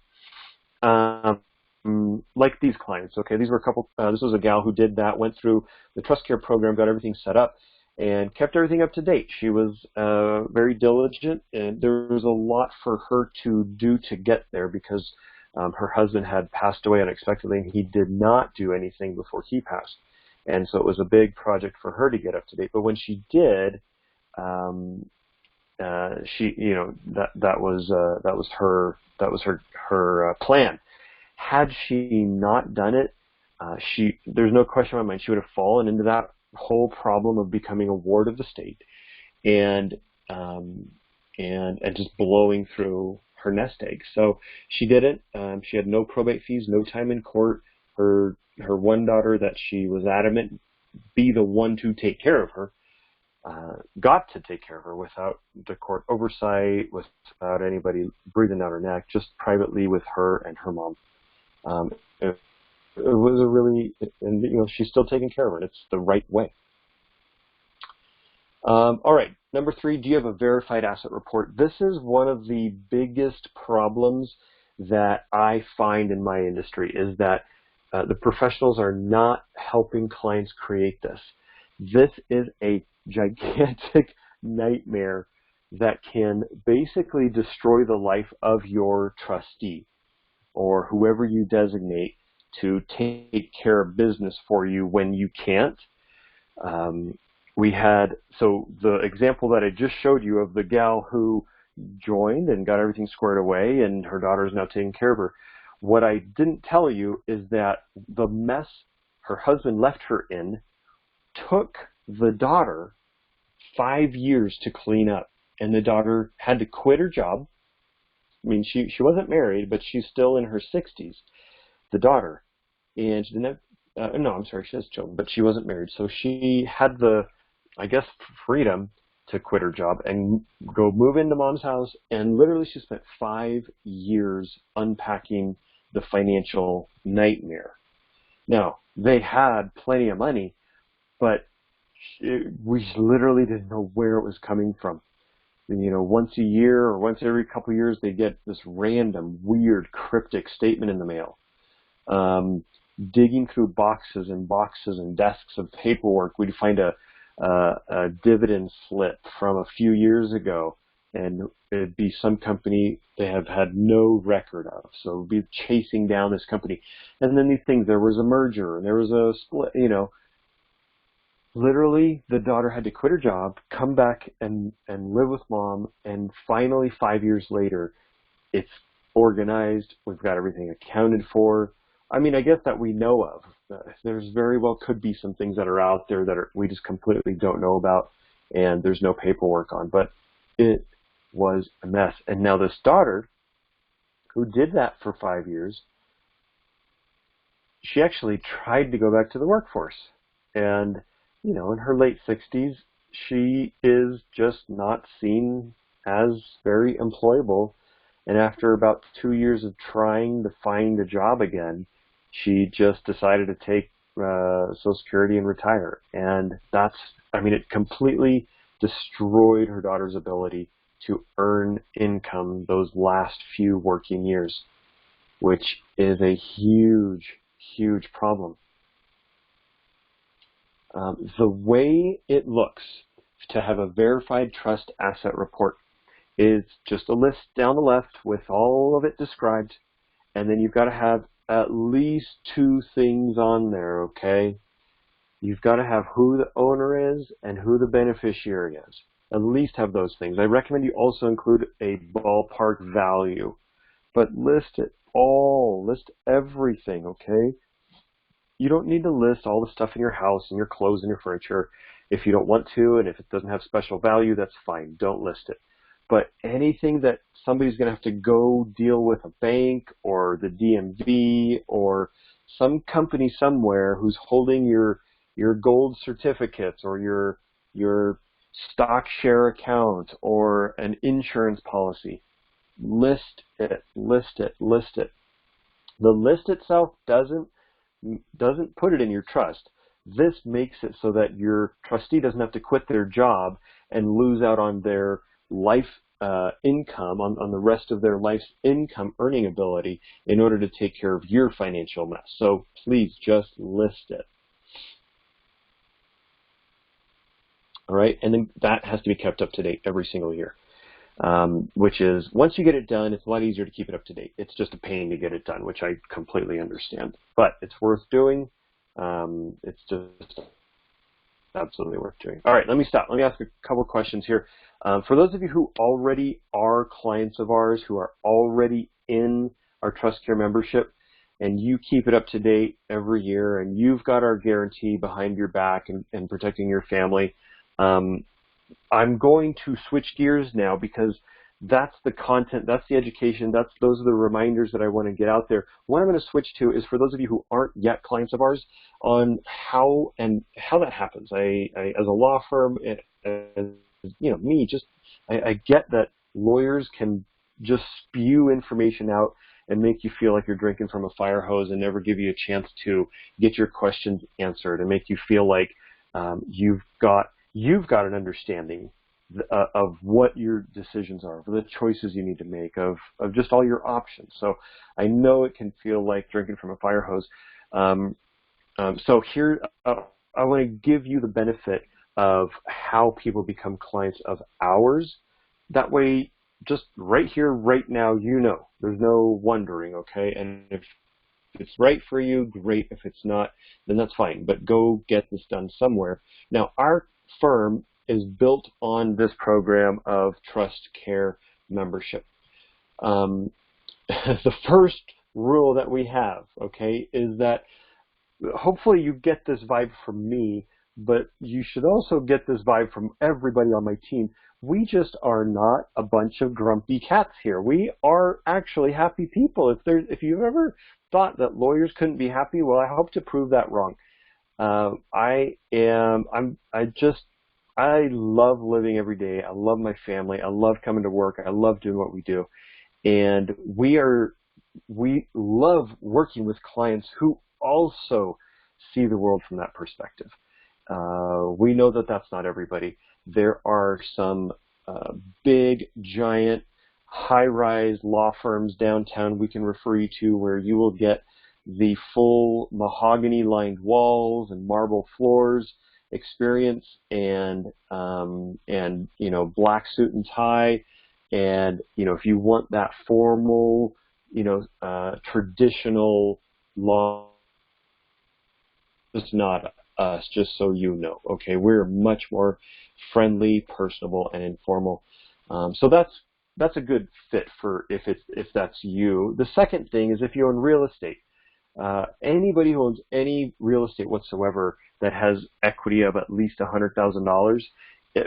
like these clients. Okay, these were a couple. This was a gal who did that, went through the Trust Care program, got everything set up, and kept everything up to date. She was very diligent, and there was a lot for her to do to get there because her husband had passed away unexpectedly, and he did not do anything before he passed. And so it was a big project for her to get up to date. But when she did, she, that was her plan. Had she not done it, there's no question in my mind, she would have fallen into that whole problem of becoming a ward of the state and just blowing through her nest egg. So she didn't. She had no probate fees, no time in court. Her one daughter that she was adamant be the one to take care of her got to take care of her without the court oversight, without anybody breathing down her neck, just privately with her and her mom. It was a really, and she's still taking care of her, and it's the right way. All right, number 3, do you have a verified asset report? This is one of the biggest problems that I find in my industry is that the professionals are not helping clients create this. This is a gigantic nightmare that can basically destroy the life of your trustee or whoever you designate to take care of business for you when you can't. So the example that I just showed you of the gal who joined and got everything squared away and her daughter is now taking care of her. What I didn't tell you is that the mess her husband left her in took the daughter 5 years to clean up. And the daughter had to quit her job. I mean, she wasn't married, but she's still in her 60s, the daughter. And she didn't have, no, I'm sorry, she has children, but she wasn't married. So she had the, I guess, freedom to quit her job and go move into mom's house. And literally she spent 5 years unpacking the financial nightmare. Now, they had plenty of money, but we literally didn't know where it was coming from. And, once a year or once every couple of years, they get this random, weird, cryptic statement in the mail. Digging through boxes and boxes and desks of paperwork, we'd find a dividend slip from a few years ago, and it'd be some company they have had no record of. So we'd be chasing down this company. And then these things, there was a merger, and there was a split, Literally, the daughter had to quit her job, come back and live with mom, and finally 5 years later, it's organized, we've got everything accounted for. I mean, I guess that we know of. There's very well could be some things that are out there that we just completely don't know about, and there's no paperwork on, but it was a mess. And now this daughter, who did that for 5 years, she actually tried to go back to the workforce. And in her late 60s, she is just not seen as very employable. And after about 2 years of trying to find a job again, she just decided to take Social Security and retire. And it completely destroyed her daughter's ability to earn income those last few working years, which is a huge, huge problem. The way it looks to have a verified trust asset report is just a list down the left with all of it described, and then you've got to have at least 2 things on there, okay? You've got to have who the owner is and who the beneficiary is. At least have those things. I recommend you also include a ballpark value, but list it all, list everything, okay? You don't need to list all the stuff in your house and your clothes and your furniture if you don't want to, and if it doesn't have special value, that's fine. Don't list it. But anything that somebody's going to have to go deal with a bank or the DMV or some company somewhere who's holding your gold certificates or your stock share account or an insurance policy, list it, list it, list it. The list itself doesn't put it in your trust. This makes it so that your trustee doesn't have to quit their job and lose out on their life income, on the rest of their life's income earning ability in order to take care of your financial mess. So please just list it. All right, and then that has to be kept up to date every single year. Which is, once you get it done, it's a lot easier to keep it up to date. It's just a pain to get it done, which I completely understand. But it's worth doing. It's just absolutely worth doing. All right, let me stop. Let me ask a couple questions here. For those of you who already are clients of ours, who are already in our Trust Care membership, and you keep it up to date every year, and you've got our guarantee behind your back and protecting your family. I'm going to switch gears now because that's the content, that's the education, those are the reminders that I want to get out there. What I'm going to switch to is for those of you who aren't yet clients of ours on how that happens. I as a law firm, as me, I get that lawyers can just spew information out and make you feel like you're drinking from a fire hose and never give you a chance to get your questions answered and make you feel like you've got an understanding of what your decisions are, of the choices you need to make, of just all your options. So I know it can feel like drinking from a fire hose. So here, I want to give you the benefit of how people become clients of ours. That way, just right here, right now, there's no wondering, okay? And if it's right for you, great. If it's not, then that's fine. But go get this done somewhere. Now, our firm is built on this program of Trust Care membership. The first rule that we have, okay, is that hopefully you get this vibe from me, but you should also get this vibe from everybody on my team. We just are not a bunch of grumpy cats here. We are actually happy people. If you've ever thought that lawyers couldn't be happy, well, I hope to prove that wrong. I love living every day. I love my family. I love coming to work. I love doing what we do. And we love working with clients who also see the world from that perspective. We know that that's not everybody. There are some big, giant, high-rise law firms downtown we can refer you to where you will get the full mahogany-lined walls and marble floors experience and black suit and tie, and if you want that formal traditional law, it's not us, just so you know. Okay, we're much more friendly, personable, and informal. So that's a good fit for if that's you. The second thing is if you own real estate. Anybody who owns any real estate whatsoever that has equity of at least $100,000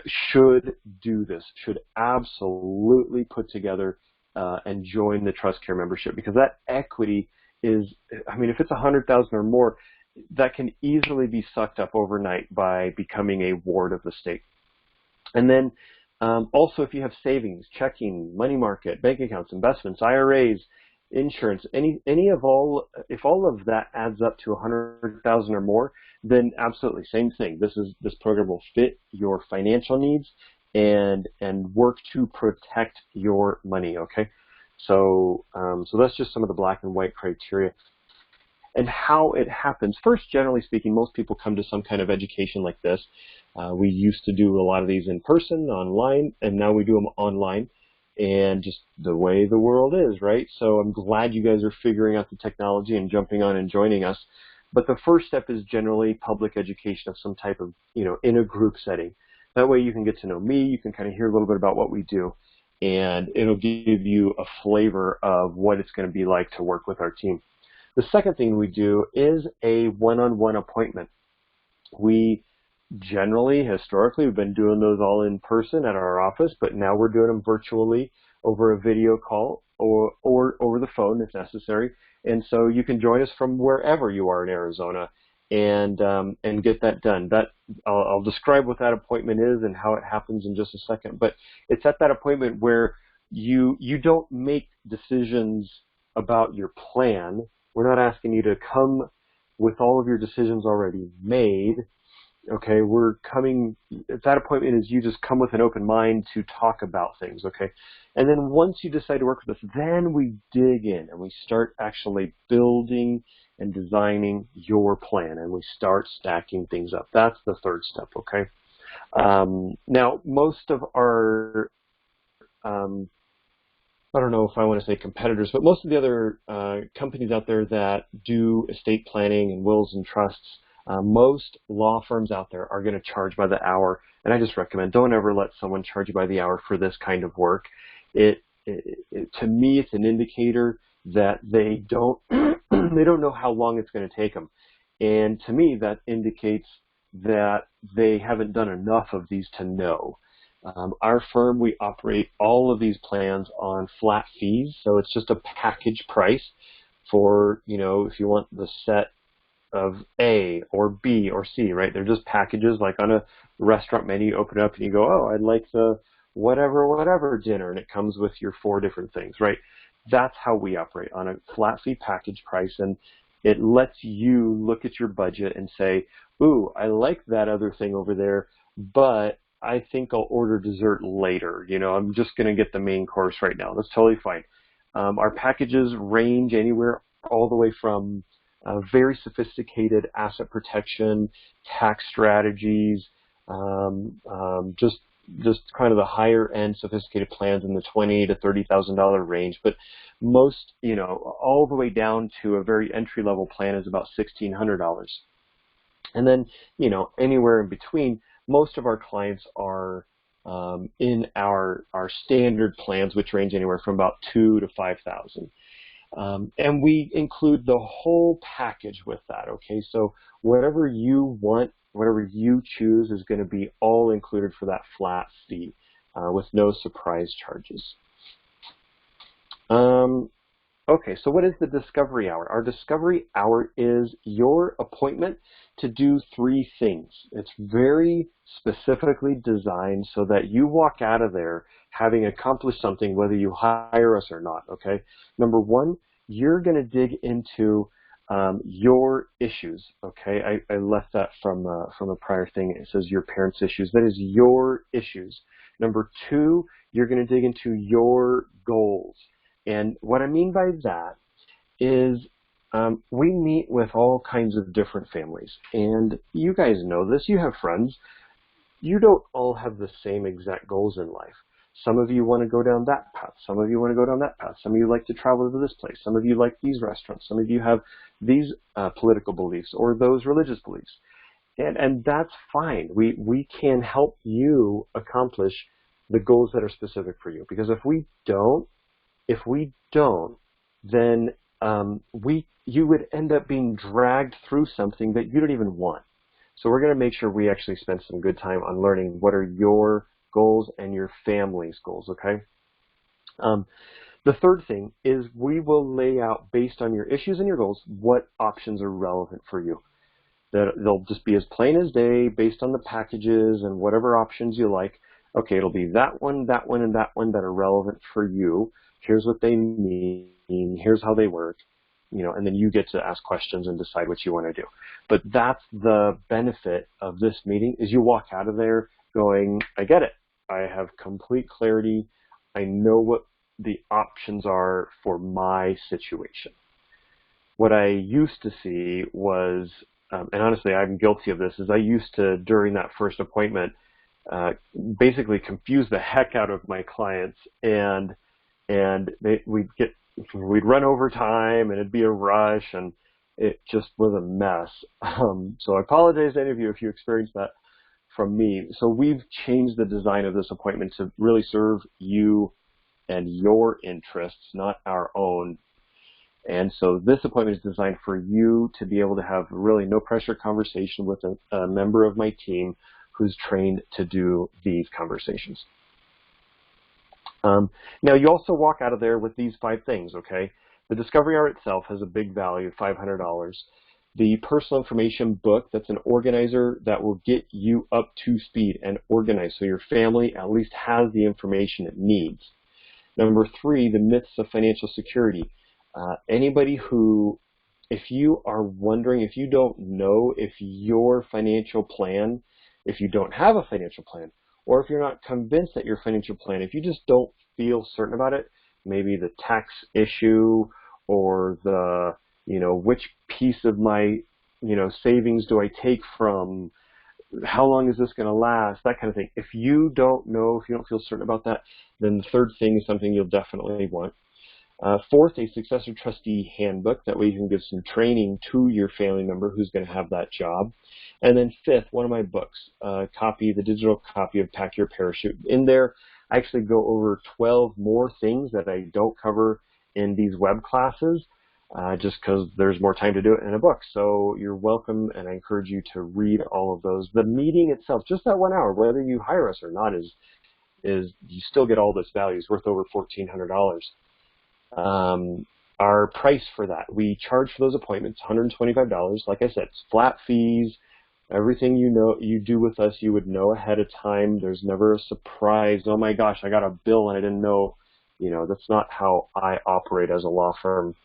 should do this, should absolutely put together and join the Trust Care membership, because that equity is, if it's $100,000 or more, that can easily be sucked up overnight by becoming a ward of the state. And then also if you have savings, checking, money market, bank accounts, investments, IRAs, insurance, if all of that adds up to 100,000 or more, then absolutely same thing. This program will fit your financial needs and work to protect your money. Okay, so that's just some of the black and white criteria and how it happens. First, generally speaking, most people come to some kind of education like this. We used to do a lot of these in person, online, and now we do them online. And just the way the world is, right? So I'm glad you guys are figuring out the technology and jumping on and joining us. But the first step is generally public education of some type of, in a group setting. That way you can get to know me, you can kind of hear a little bit about what we do, and it'll give you a flavor of what it's going to be like to work with our team. The second thing we do is a one-on-one appointment. We generally, historically, we've been doing those all in person at our office, but now we're doing them virtually over a video call or over the phone if necessary. And so you can join us from wherever you are in Arizona and get that done. I'll describe what that appointment is and how it happens in just a second. But it's at that appointment where you don't make decisions about your plan. We're not asking you to come with all of your decisions already made. Okay, that appointment is you just come with an open mind to talk about things, okay? And then once you decide to work with us, then we dig in and we start actually building and designing your plan, and we start stacking things up. That's the third step, okay? Now, most of our, I don't know if I want to say competitors, but most of the other companies out there that do estate planning and wills and trusts, most law firms out there are going to charge by the hour, and I just recommend don't ever let someone charge you by the hour for this kind of work. To me, it's an indicator that they don't they don't know how long it's going to take them. And to me, that indicates that they haven't done enough of these to know. Our firm, we operate all of these plans on flat fees, so it's just a package price for, if you want the set of A or B or C, right? They're just packages, like on a restaurant menu. You open it up and you go, oh, I'd like the whatever dinner, and it comes with your 4 different things, right? That's how we operate, on a flat fee package price, and it lets you look at your budget and say, ooh, I like that other thing over there, but I think I'll order dessert later. I'm just going to get the main course right now. That's totally fine. Our packages range anywhere all the way from very sophisticated asset protection, tax strategies, just kind of the higher end sophisticated plans in the $20,000 to $30,000 range. But most, all the way down to a very entry level plan is about $1,600. And then, anywhere in between. Most of our clients are in our standard plans, which range anywhere from about $2,000 to $5,000. And we include the whole package with that, okay? So whatever you want, whatever you choose is going to be all included for that flat fee with no surprise charges. Okay, so what is the discovery hour? Our discovery hour is your appointment to do 3 things. It's very specifically designed so that you walk out of there having accomplished something, whether you hire us or not, okay? Number 1, you're going to dig into your issues, okay? I left that from a prior thing. It says your parents' issues. That is your issues. Number 2, you're going to dig into your goals. And what I mean by that is we meet with all kinds of different families. And you guys know this. You have friends. You don't all have the same exact goals in life. Some of you want to go down that path. Some of you want to go down that path. Some of you like to travel to this place. Some of you like these restaurants. Some of you have these political beliefs or those religious beliefs. And that's fine. We can help you accomplish the goals that are specific for you. Because if we don't, then you would end up being dragged through something that you don't even want. So we're going to make sure we actually spend some good time on learning what are your goals and your family's goals, okay? The third thing is we will lay out, based on your issues and your goals, what options are relevant for you. They'll just be as plain as day, based on the packages and whatever options you like. Okay, it'll be that one, and that one that are relevant for you. Here's what they mean. Here's how they work. And then you get to ask questions and decide what you want to do. But that's the benefit of this meeting, is you walk out of there going, I get it. I have complete clarity. I know what the options are for my situation. What I used to see was, and honestly, I'm guilty of this, is I used to, during that first appointment, basically confuse the heck out of my clients, and we'd run over time, and it'd be a rush, and it just was a mess. So I apologize to any of you if you experienced that from me. So we've changed the design of this appointment to really serve you and your interests, not our own. And so this appointment is designed for you to be able to have really no pressure conversation with a member of my team who's trained to do these conversations. Now, you also walk out of there with these 5 things, okay? The discovery hour itself has a big value of $500. The personal information book, that's an organizer that will get you up to speed and organized so your family at least has the information it needs. Number 3, the myths of financial security. Anybody who, if you are wondering, if you don't know if your financial plan, if you don't have a financial plan, or if you're not convinced that your financial plan, if you just don't feel certain about it, maybe the tax issue or the, which piece of my, savings do I take from, how long is this going to last, that kind of thing. If you don't know, if you don't feel certain about that, then the third thing is something you'll definitely want. Fourth, a successor trustee handbook. That way you can give some training to your family member who's going to have that job. And then fifth, one of my books, the digital copy of Pack Your Parachute. In there, I actually go over 12 more things that I don't cover in these web classes just because there's more time to do it in a book. So you're welcome, and I encourage you to read all of those. The meeting itself, just that 1 hour, whether you hire us or not, is you still get all this value. It's worth over $1,400. Our price for that, we charge for those appointments $125. Like I said, it's flat fees. Everything you do with us, you would know ahead of time. There's never a surprise. Oh my gosh, I got a bill and I didn't know. That's not how I operate as a law firm.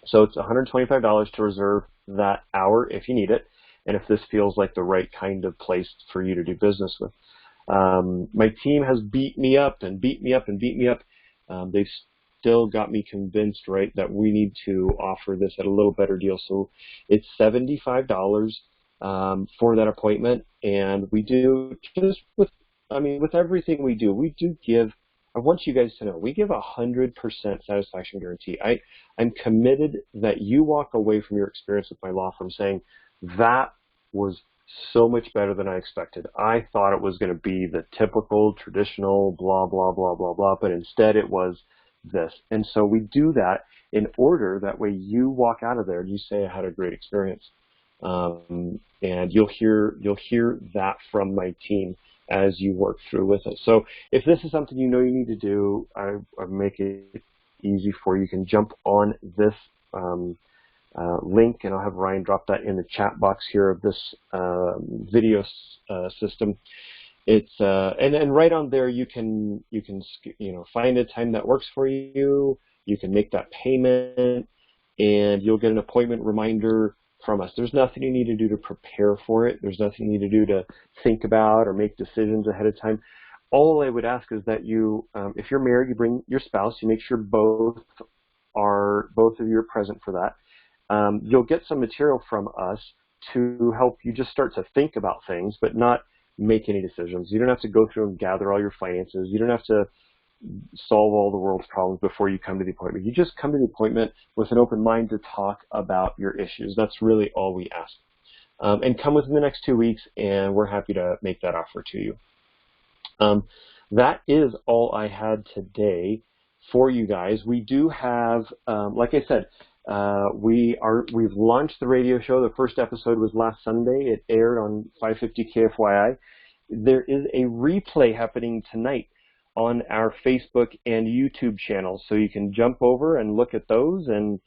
So it's $125 to reserve that hour if you need it, and if this feels like the right kind of place for you to do business with. My team has beat me up and beat me up and beat me up. They've still got me convinced, right, that we need to offer this at a little better deal. So it's $75 for that appointment, and we do just with everything we do give. I want you guys to know we give 100% satisfaction guarantee. I'm committed that you walk away from your experience with my law firm saying that was so much better than I expected. I thought it was going to be the typical traditional blah blah blah blah blah, but instead it was this. And so we do that in order that way you walk out of there and you say I had a great experience. And you'll hear that from my team as you work through with it. So if this is something you need to do, I make it easy for you. You can jump on this link, and I'll have Ryan drop that in the chat box here of this video system. It's and right on there you can find a time that works for you. You can make that payment, and you'll get an appointment reminder from us. There's nothing you need to do to prepare for it. There's nothing you need to do to think about or make decisions ahead of time. All I would ask is that you, if you're married, you bring your spouse. You make sure both of you are present for that. You'll get some material from us to help you just start to think about things, but not make any decisions. You don't have to go through and gather all your finances. You don't have to solve all the world's problems before you come to the appointment. You just come to the appointment with an open mind to talk about your issues. That's really all we ask. And come within the next 2 weeks, and we're happy to make that offer to you. That is all I had today for you guys. We do have, like I said, we've launched the radio show. The first episode was last Sunday. It aired on 550 KFYI. There is a replay happening tonight on our Facebook and YouTube channels, so you can jump over and look at those and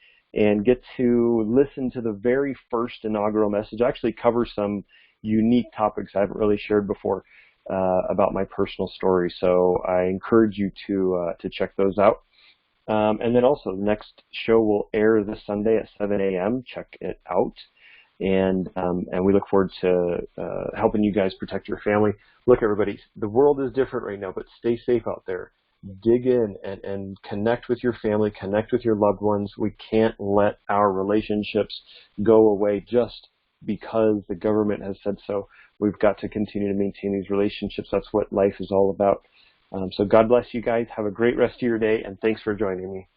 get to listen to the very first inaugural message. I actually cover some unique topics I haven't really shared before about my personal story, so I encourage you to check those out. And then also, the next show will air this Sunday at 7 a.m. Check it out. And we look forward to helping you guys protect your family. Look, everybody, the world is different right now, but stay safe out there. Dig in and connect with your family, connect with your loved ones. We can't let our relationships go away just because the government has said so. We've got to continue to maintain these relationships. That's what life is all about. So God bless you guys. Have a great rest of your day, and thanks for joining me.